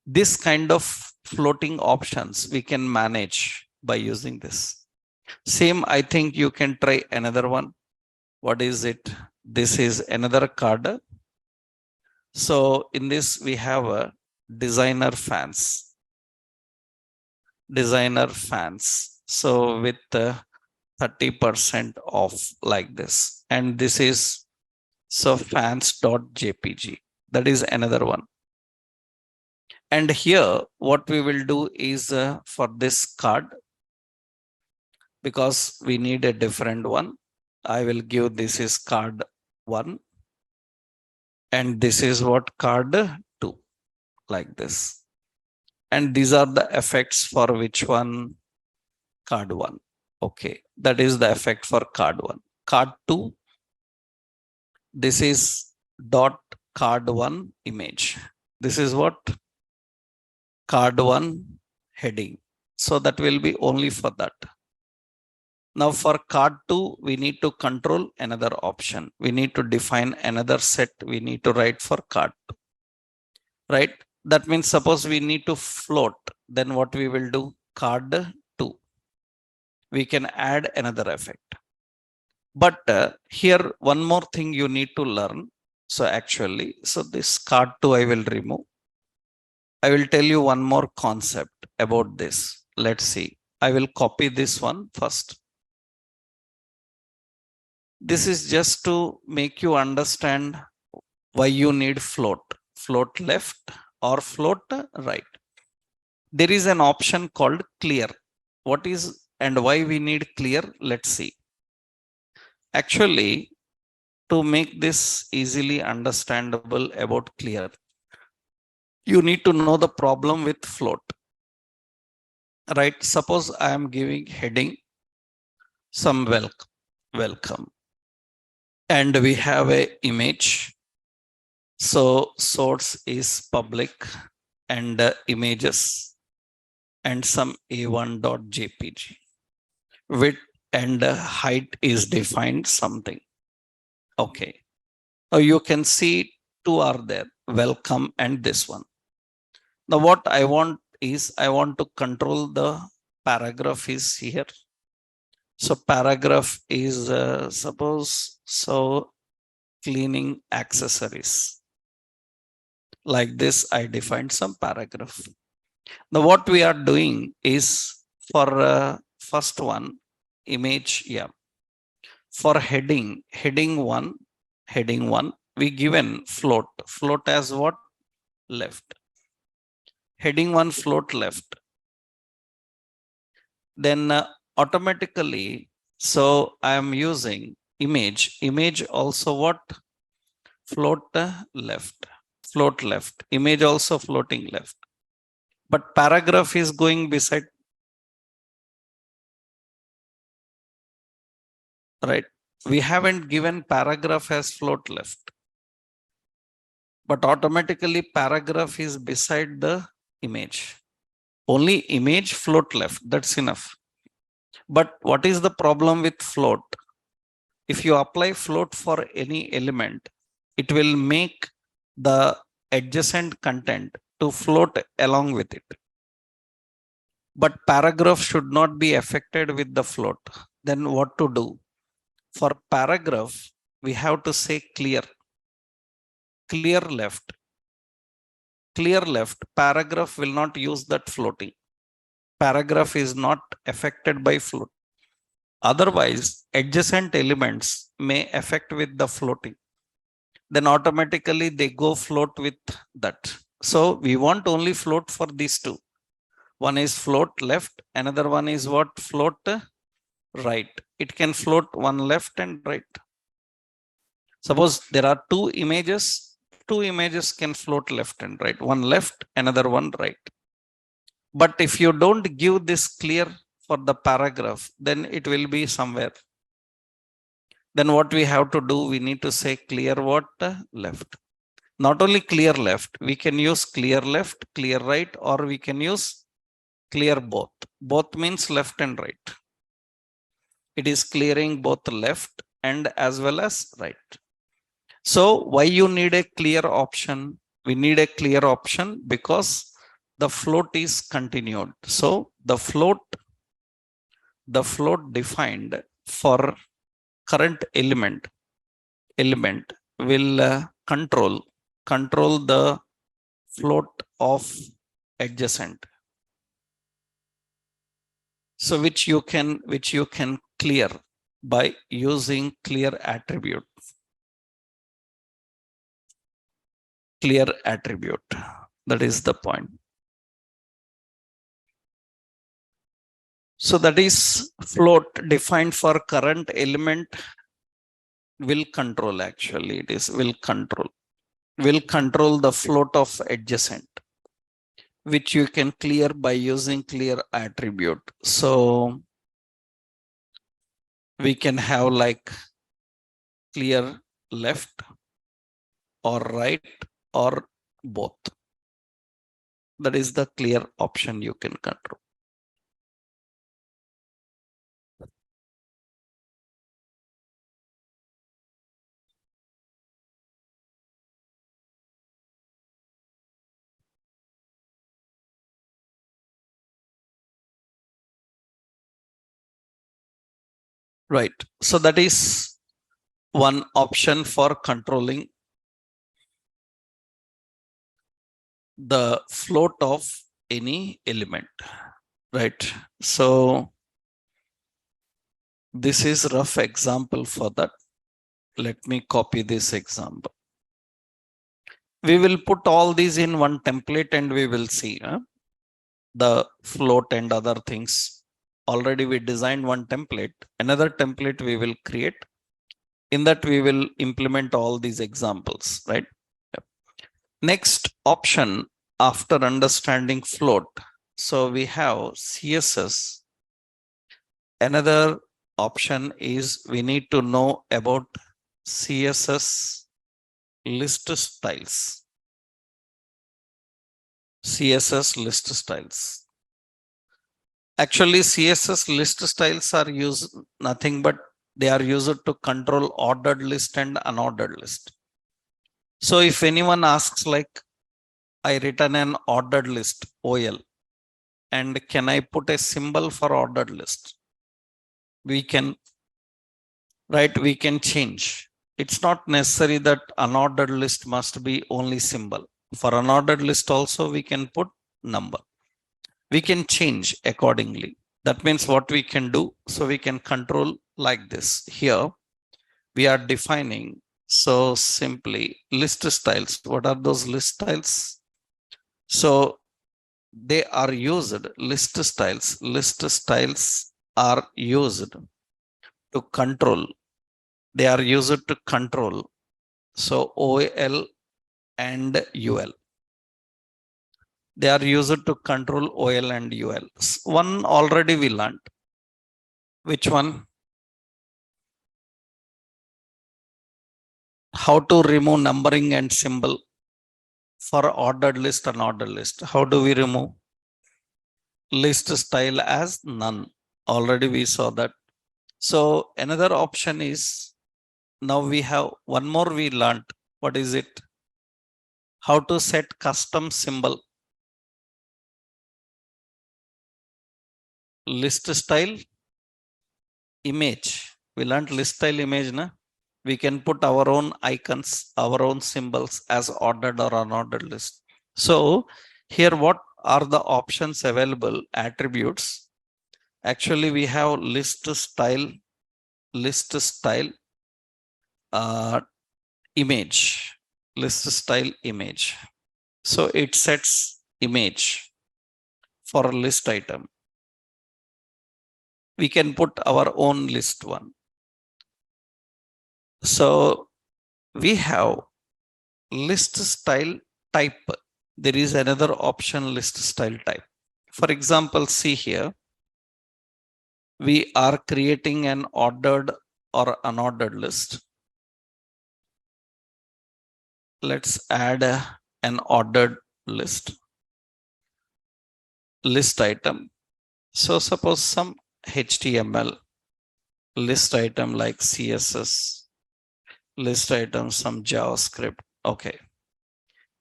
This kind of floating options we can manage by using this. Same, I think you can try another one. What is it? This is another card. So in this, we have a designer fans. Designer fans. So with 30% off like this. And this is so fans.jpg. That is another one. And here, what we will do is for this card, because we need a different one, I will give this is card 1. And this is what card 2, like this. And these are the effects for which one? Card 1. Okay, that is the effect for card 1. Card 2, this is dot card 1 image. This is what? Card 1 heading. So that will be only for that. Now for card 2, we need to control another option. We need to define another set. We need to write for card 2. Right? That means suppose we need to float. Then what we will do? Card 2. We can add another effect. But here one more thing you need to learn. So actually, so this card 2 I will remove. I will tell you one more concept about this. Let's see. I will copy this one first. This is just to make you understand why you need float. Float left or float right. There is an option called clear. What is and why we need clear? Let's see. Actually, to make this easily understandable about clear, you need to know the problem with float. Right? Suppose I am giving heading some welcome. And we have a image. So source is public and images and some a1.jpg. Width and height is defined something. Okay. Now you can see two are there, welcome and this one. Now what I want is I want to control the paragraph is here. So paragraph is suppose so cleaning accessories. Like this, I defined some paragraph. Now what we are doing is for first one, image, yeah. For heading 1, we given float. Float as what? Left. Heading 1 float left. Then automatically, so I am using image. Image also what? Float left. Float left. Image also floating left. But paragraph is going beside. Right. We haven't given paragraph as float left. But automatically paragraph is beside the image. Only image float left. That's enough. But what is the problem with float? If you apply float for any element, it will make the adjacent content to float along with it. But paragraph should not be affected with the float. Then what to do? For paragraph, we have to say clear. Clear left. Clear left. Paragraph will not use that floating. Paragraph is not affected by float. Otherwise, adjacent elements may affect with the floating. Then automatically they go float with that. So we want only float for these two. One is float left, another one is what? Float right. It can float one left and right. Suppose there are two images can float left and right. One left, another one right. But if you don't give this clear for the paragraph, then it will be somewhere. Then what we have to do, we need to say clear what? Left. Not only clear left, we can use clear left, clear right, or we can use clear both. Both means left and right. It is clearing both left and as well as right. So why you need a clear option? We need a clear option because the float is continued. So the float defined for current element will control the float of adjacent. So which you can clear by using clear attribute. Clear attribute. That is the point. So that is float defined for current element will control, actually it is will control the float of adjacent, which you can clear by using clear attribute. So we can have like clear left or right or both. That is the clear option you can control. Right. So that is one option for controlling the float of any element. Right. So this is rough example for that. Let me copy this example. We will put all these in one template and we will see the float and other things. Already we designed one template. Another template we will create. In that we will implement all these examples, right? Next option after understanding float. So we have CSS. Another option is we need to know about CSS list styles. CSS list styles. Actually, CSS list styles are used nothing but they are used to control ordered list and unordered list. So if anyone asks like, I written an ordered list, OL, and can I put a symbol for ordered list? We can, right? We can change. It's not necessary that unordered list must be only symbol. For unordered list also, we can put number. We can change accordingly. That means what we can do, so we can control like this. Here, we are defining, so simply list styles. What are those list styles? So they are used, list styles are used to control. They are used to control. So OL and UL. They are used to control OL and UL. One already we learned. Which one? How to remove numbering and symbol for ordered list and ordered list. How do we remove? List style as none. Already we saw that. So another option is, now we have one more we learned. What is it? How to set custom symbol. List style image. We learned list style image, na? We can put our own icons, our own symbols as ordered or unordered list. So here, what are the options available? Attributes. Actually, we have list style image, list style image. So it sets image for a list item. We can put our own list one. So we have list style type. There is another option, list style type. For example, see here, we are creating an ordered or unordered list. Let's add an ordered list item. So suppose some HTML list item like CSS, list item, some JavaScript. Okay.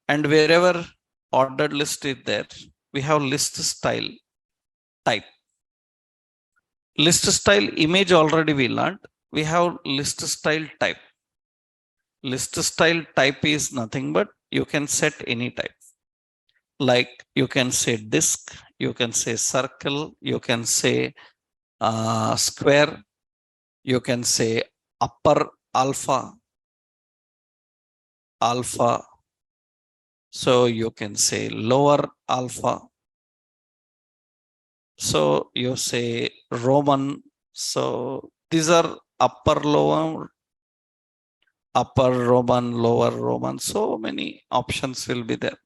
And wherever ordered list is there, we have list style type. List style image already we learned. We have list style type. List style type is nothing but you can set any type. Like you can say disk, you can say circle, you can say square, you can say upper alpha, alpha. So you can say lower alpha. So you say Roman. So these are upper, lower, upper Roman, lower Roman. So many options will be there.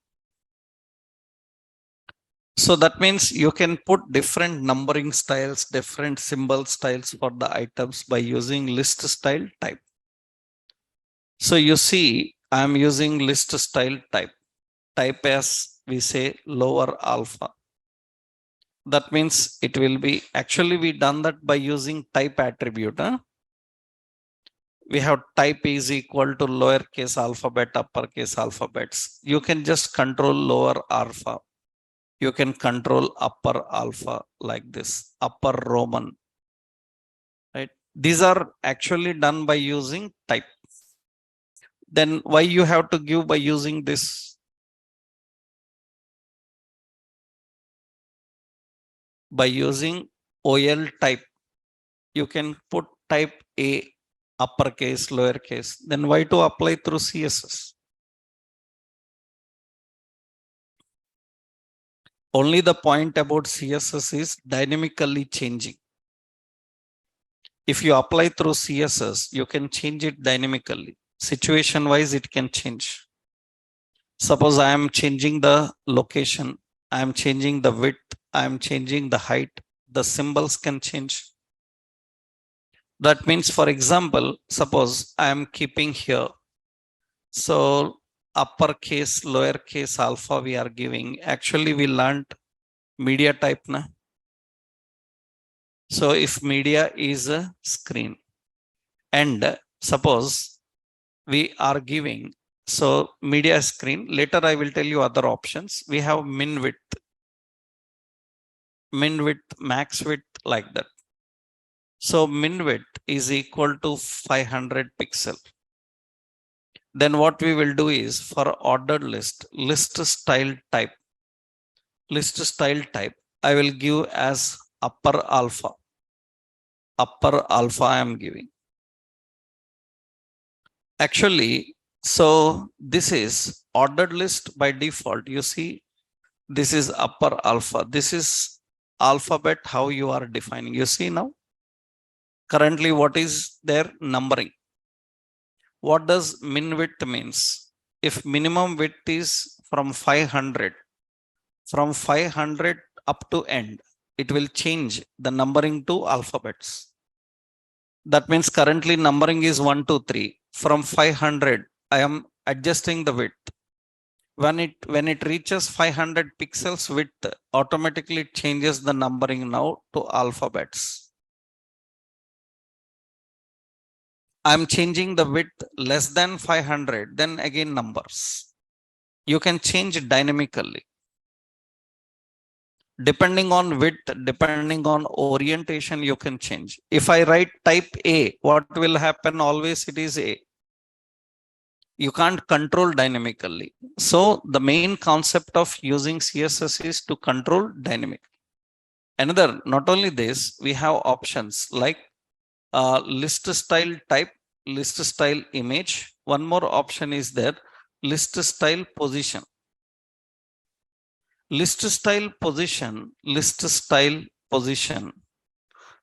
So that means you can put different numbering styles, different symbol styles for the items by using list style type. So you see, I'm using list style type. Type as we say lower alpha. That means it will be, actually we done that by using type attribute. Huh? We have type is equal to lowercase alphabet, uppercase alphabets. You can just control lower alpha. You can control upper alpha like this, upper Roman, right? These are actually done by using type. Then why you have to give by using this? By using OL type, you can put type A, uppercase, lowercase. Then why to apply through CSS? Only the point about CSS is dynamically changing. If you apply through CSS, you can change it dynamically. Situation wise, it can change. Suppose I am changing the location, I am changing the width, I am changing the height, the symbols can change. That means, for example, suppose I am keeping here. So uppercase, lowercase alpha we are giving. Actually, we learned media type. Na? So if media is a screen, and suppose we are giving, so media screen, later I will tell you other options. We have min width, max width, like that. So min width is equal to 500 pixel. Then what we will do is for ordered list style type, I will give as upper alpha. I am giving. Actually, so this is ordered list by default. You see, this is upper alpha. This is alphabet, how you are defining. You see now, currently what is their numbering? What does min width means? If minimum width is from 500, from 500 up to end, it will change the numbering to alphabets. That means currently numbering is 1, 2, 3. From 500, I am adjusting the width. When it reaches 500 pixels width, automatically it changes the numbering now to alphabets. I'm changing the width less than 500, then again numbers. You can change it dynamically. Depending on width, depending on orientation, you can change. If I write type A, what will happen? Always it is A. You can't control dynamically. So the main concept of using CSS is to control dynamic. Another, not only this, we have options like list style type, list style image. One more option is there, list style position. List style position,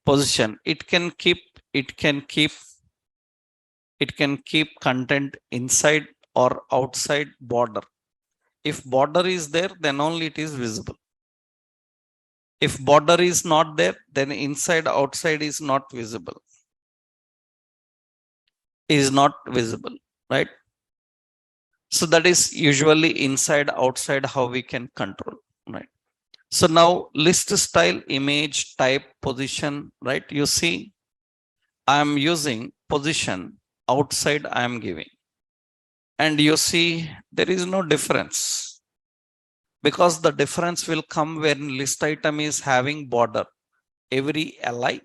position. It can keep content inside or outside border. If border is there, then only it is visible. If border is not there, then inside outside is not visible. Is not visible, right? So that is usually inside outside how we can control, right? So now list style, image, type, position, right? You see, I am using position, outside I am giving, and you see there is no difference, because the difference will come when list item is having border. Every li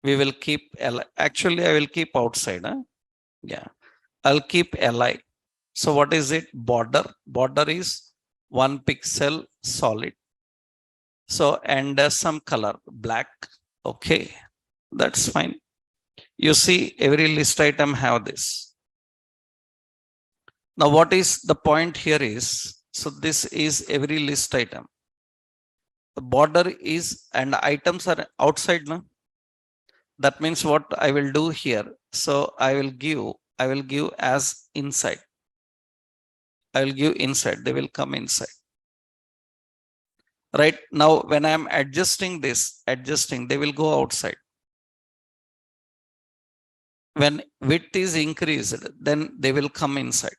we will keep li. Actually I will keep outside, huh? Yeah, I'll keep li. So what is it? Border. Border is 1 pixel solid. So and some color black. Okay, that's fine. You see every list item have this. Now what is the point here is, so this is every list item. The border is and items are outside now. That means what I will do here. So I will give as inside. I will give inside. They will come inside. Right now, when I am adjusting this, they will go outside. When width is increased, then they will come inside.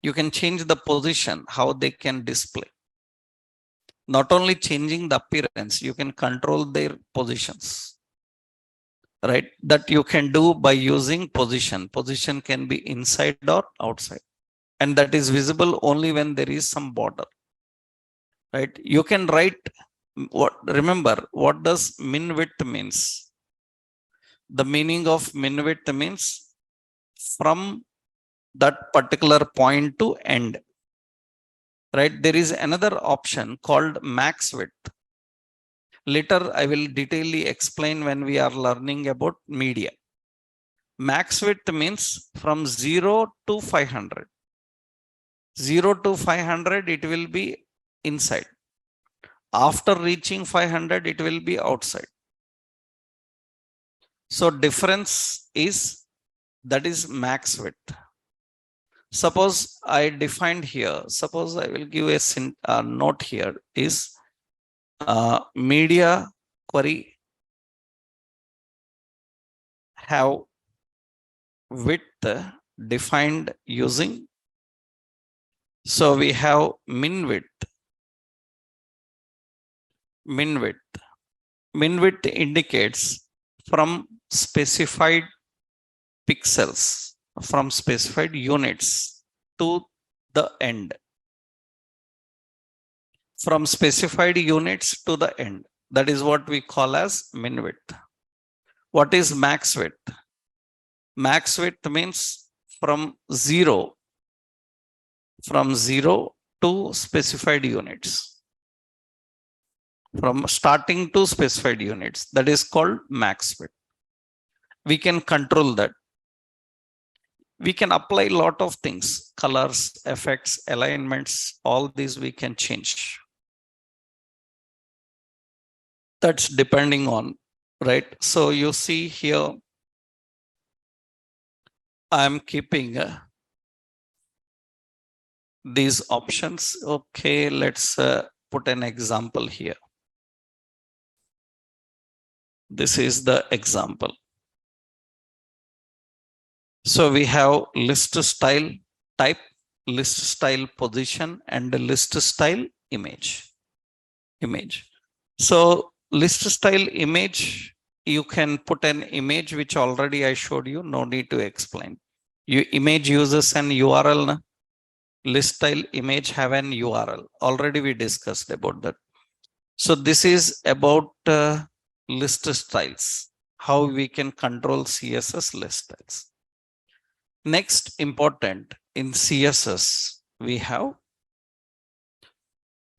You can change the position, how they can display. Not only changing the appearance, you can control their positions, right? That you can do by using position. Position can be inside or outside, and that is visible only when there is some border, right? You can write what, remember what does min width means. The meaning of min width means from that particular point to end, right? There is another option called max width. Later I will detailedly explain when we are learning about media. Max width means from 0 to 500. 0 to 500 it will be inside. After reaching 500 it will be outside. So difference is, that is max width. Suppose I defined here, suppose I will give a note here is media query have width defined using, so we have min width. Min width indicates from specified pixels, from specified units to the end. From specified units to the end. That is what we call as min width. What is max width? Max width means from zero to specified units. From starting to specified units. That is called max width. We can control that. We can apply a lot of things, colors, effects, alignments, all these we can change. That's depending on, right? So you see here, I'm keeping these options. Okay, let's put an example here. This is the example. So we have list style type, list style position, and the list style image. So list style image, you can put an image which already I showed you, no need to explain. You image uses an URL. Na? List style image have an URL. Already we discussed about that. So this is about list styles, how we can control CSS list styles. Next important in CSS, we have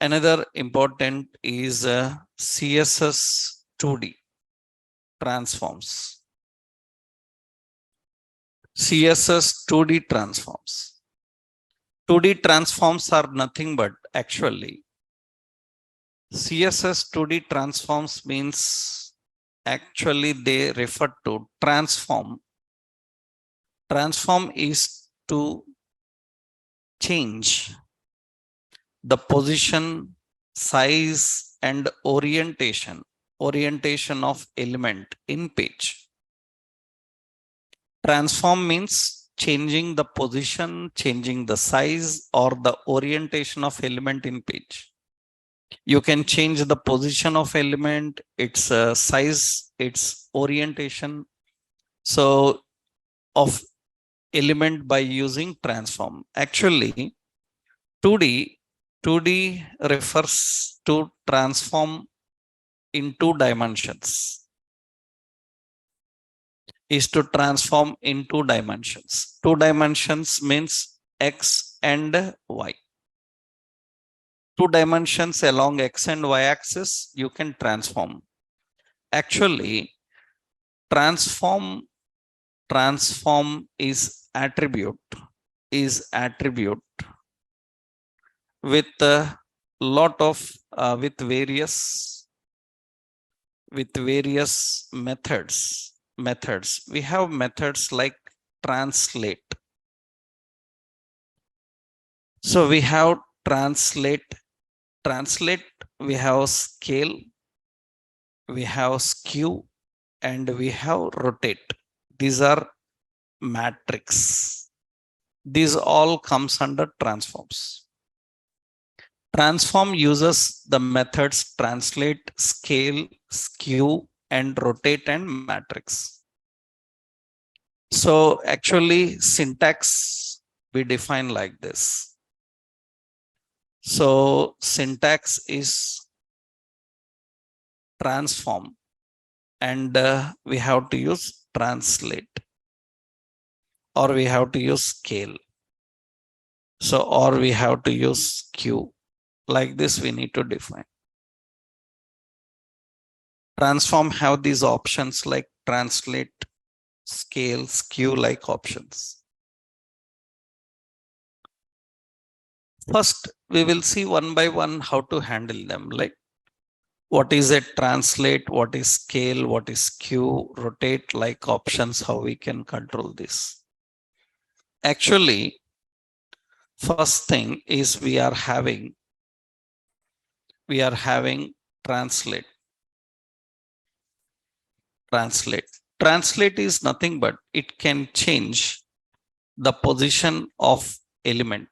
another important is CSS 2D transforms. CSS 2D transforms. 2D transforms are nothing but actually CSS 2D transforms means actually they refer to transform. Transform is to change the position, size and orientation of element in page. Transform means changing the position, changing the size or the orientation of element in page. You can change the position of element, its size, its orientation, so of element by using transform. Actually 2d 2d refers to transform in two dimensions, is to transform in two dimensions. Two dimensions means x and y. Two dimensions along x and y axis you can transform. Actually transform is attribute with a lot of with various methods. We have methods like translate. So we have translate, we have scale, we have skew, and we have rotate. These are matrix. These all comes under transforms. Transform uses the methods translate, scale, skew, and rotate and matrix. So actually syntax we define like this. So syntax is transform, and we have to use translate, or we have to use scale. So or we have to use skew. Like this we need to define. Transform have these options like translate, scale, skew like options. First we will see one by one how to handle them, like what is a translate, what is scale, what is skew, rotate like options, how we can control this. Actually first thing is we are having translate. Translate is nothing but it can change the position of element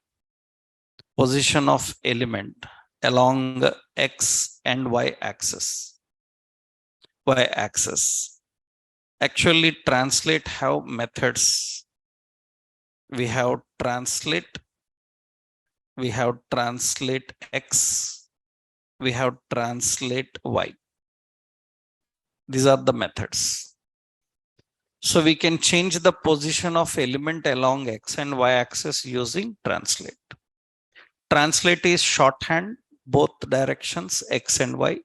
along x and y axis. Actually translate have methods. We have translate x, we have translate y. These are the methods. So we can change the position of element along x and y axis using translate. Translate is shorthand, both directions x and y.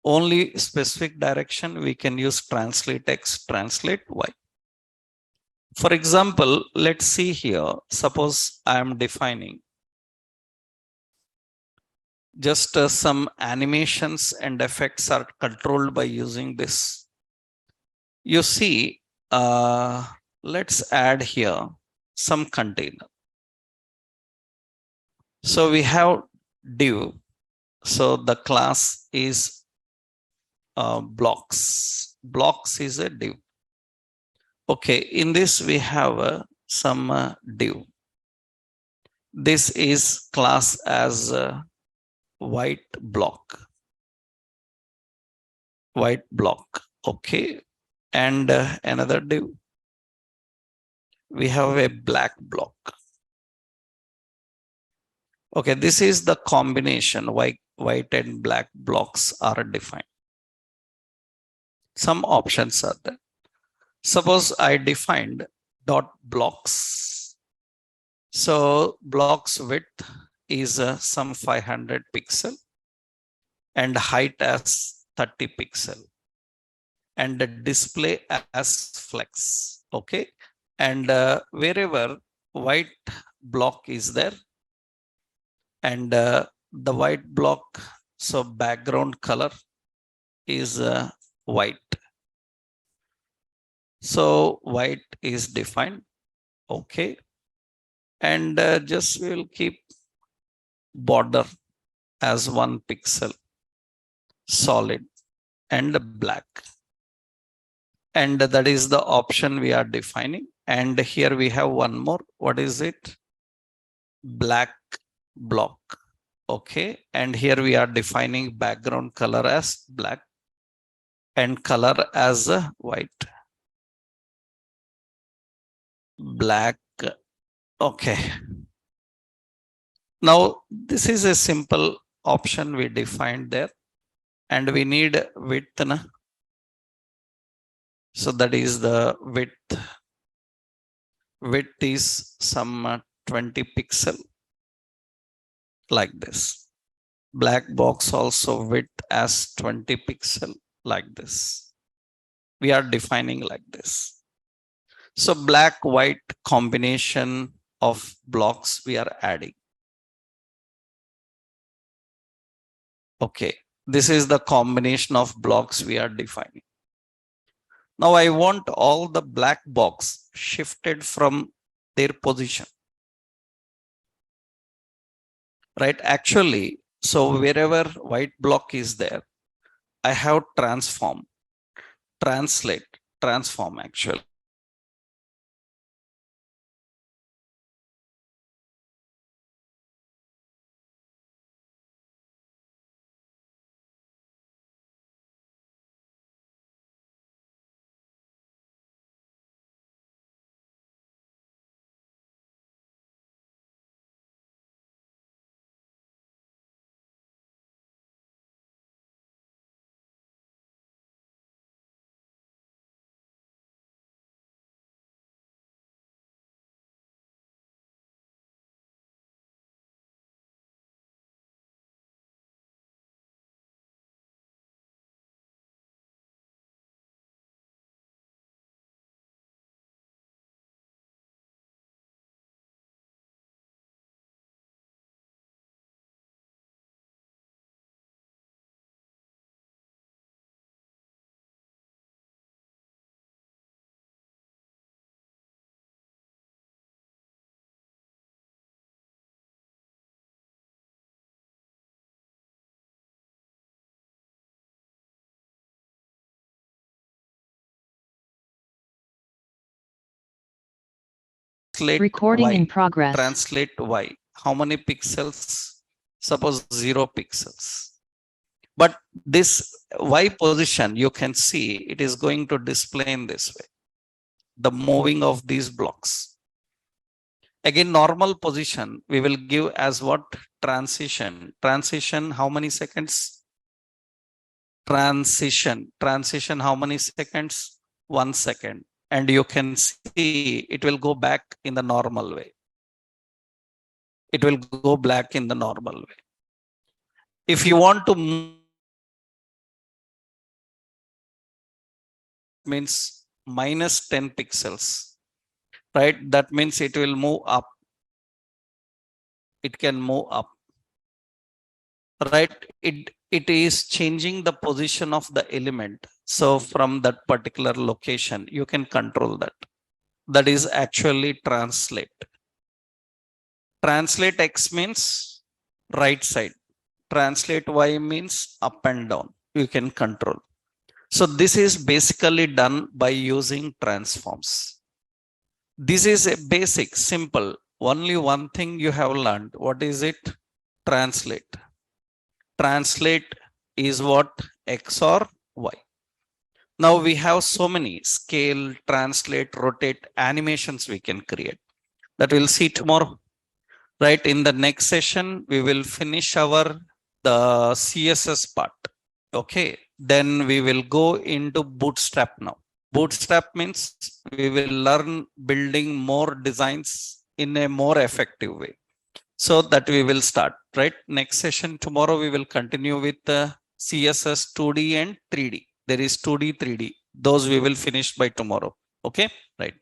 Only specific direction we can use translate x, translate y. For example, let's see here. Suppose I am defining just some animations and effects are controlled by using this. You see, let's add here some container. So we have div. So the class is blocks. Blocks is a div. Okay, in this we have some div. This is class as white block. Okay, and another div. We have a black block. Okay, this is the combination. White and black blocks are defined. Some options are there. Suppose I defined dot blocks. So blocks width is some 500 pixel and height as 30 pixel, and the display as flex. Okay, and wherever white block is there, and the white block, so background color is white. So white is defined. Okay, and just we will keep border. as 1 pixel, solid and black. And that is the option we are defining. And here we have one more. What is it? Black block. Okay. And here we are defining background color as black and color as white. Black. Okay. Now, this is a simple option we defined there. And we need width. Na? So that is the width. Width is some 20 pixel like this. Black box also width as 20 pixel like this. We are defining like this. So black white combination of blocks we are adding. Okay, this is the combination of blocks we are defining. Now I want all the black box shifted from their position. Right, actually, so wherever white block is there, I have transform, translate, transform actually. Recording in Y. progress. Translate Y. How many pixels? Suppose 0 pixels. But this Y position, you can see it is going to display in this way. The moving of these blocks. Again, normal position, we will give as what? Transition. Transition, how many seconds? Transition. Transition, how many seconds? 1 second. And you can see it will go back in the normal way. It will go black in the normal way. If you want to move, means minus 10 pixels, right? That means it will move up. It can move up, right? It is changing the position of the element. So from that particular location, you can control that. That is actually translate. Translate X means right side. Translate Y means up and down. You can control. So this is basically done by using transforms. This is a basic, simple. Only one thing you have learned. What is it? Translate. Translate is what? X or Y. Now we have so many scale, translate, rotate animations we can create. That we'll see tomorrow. Right, in the next session, we will finish the CSS part. Okay, then we will go into Bootstrap now. Bootstrap means we will learn building more designs in a more effective way. So that we will start, right? Next session tomorrow, we will continue with the CSS 2D and 3D. There is 2D, 3D. Those we will finish by tomorrow. Okay, right.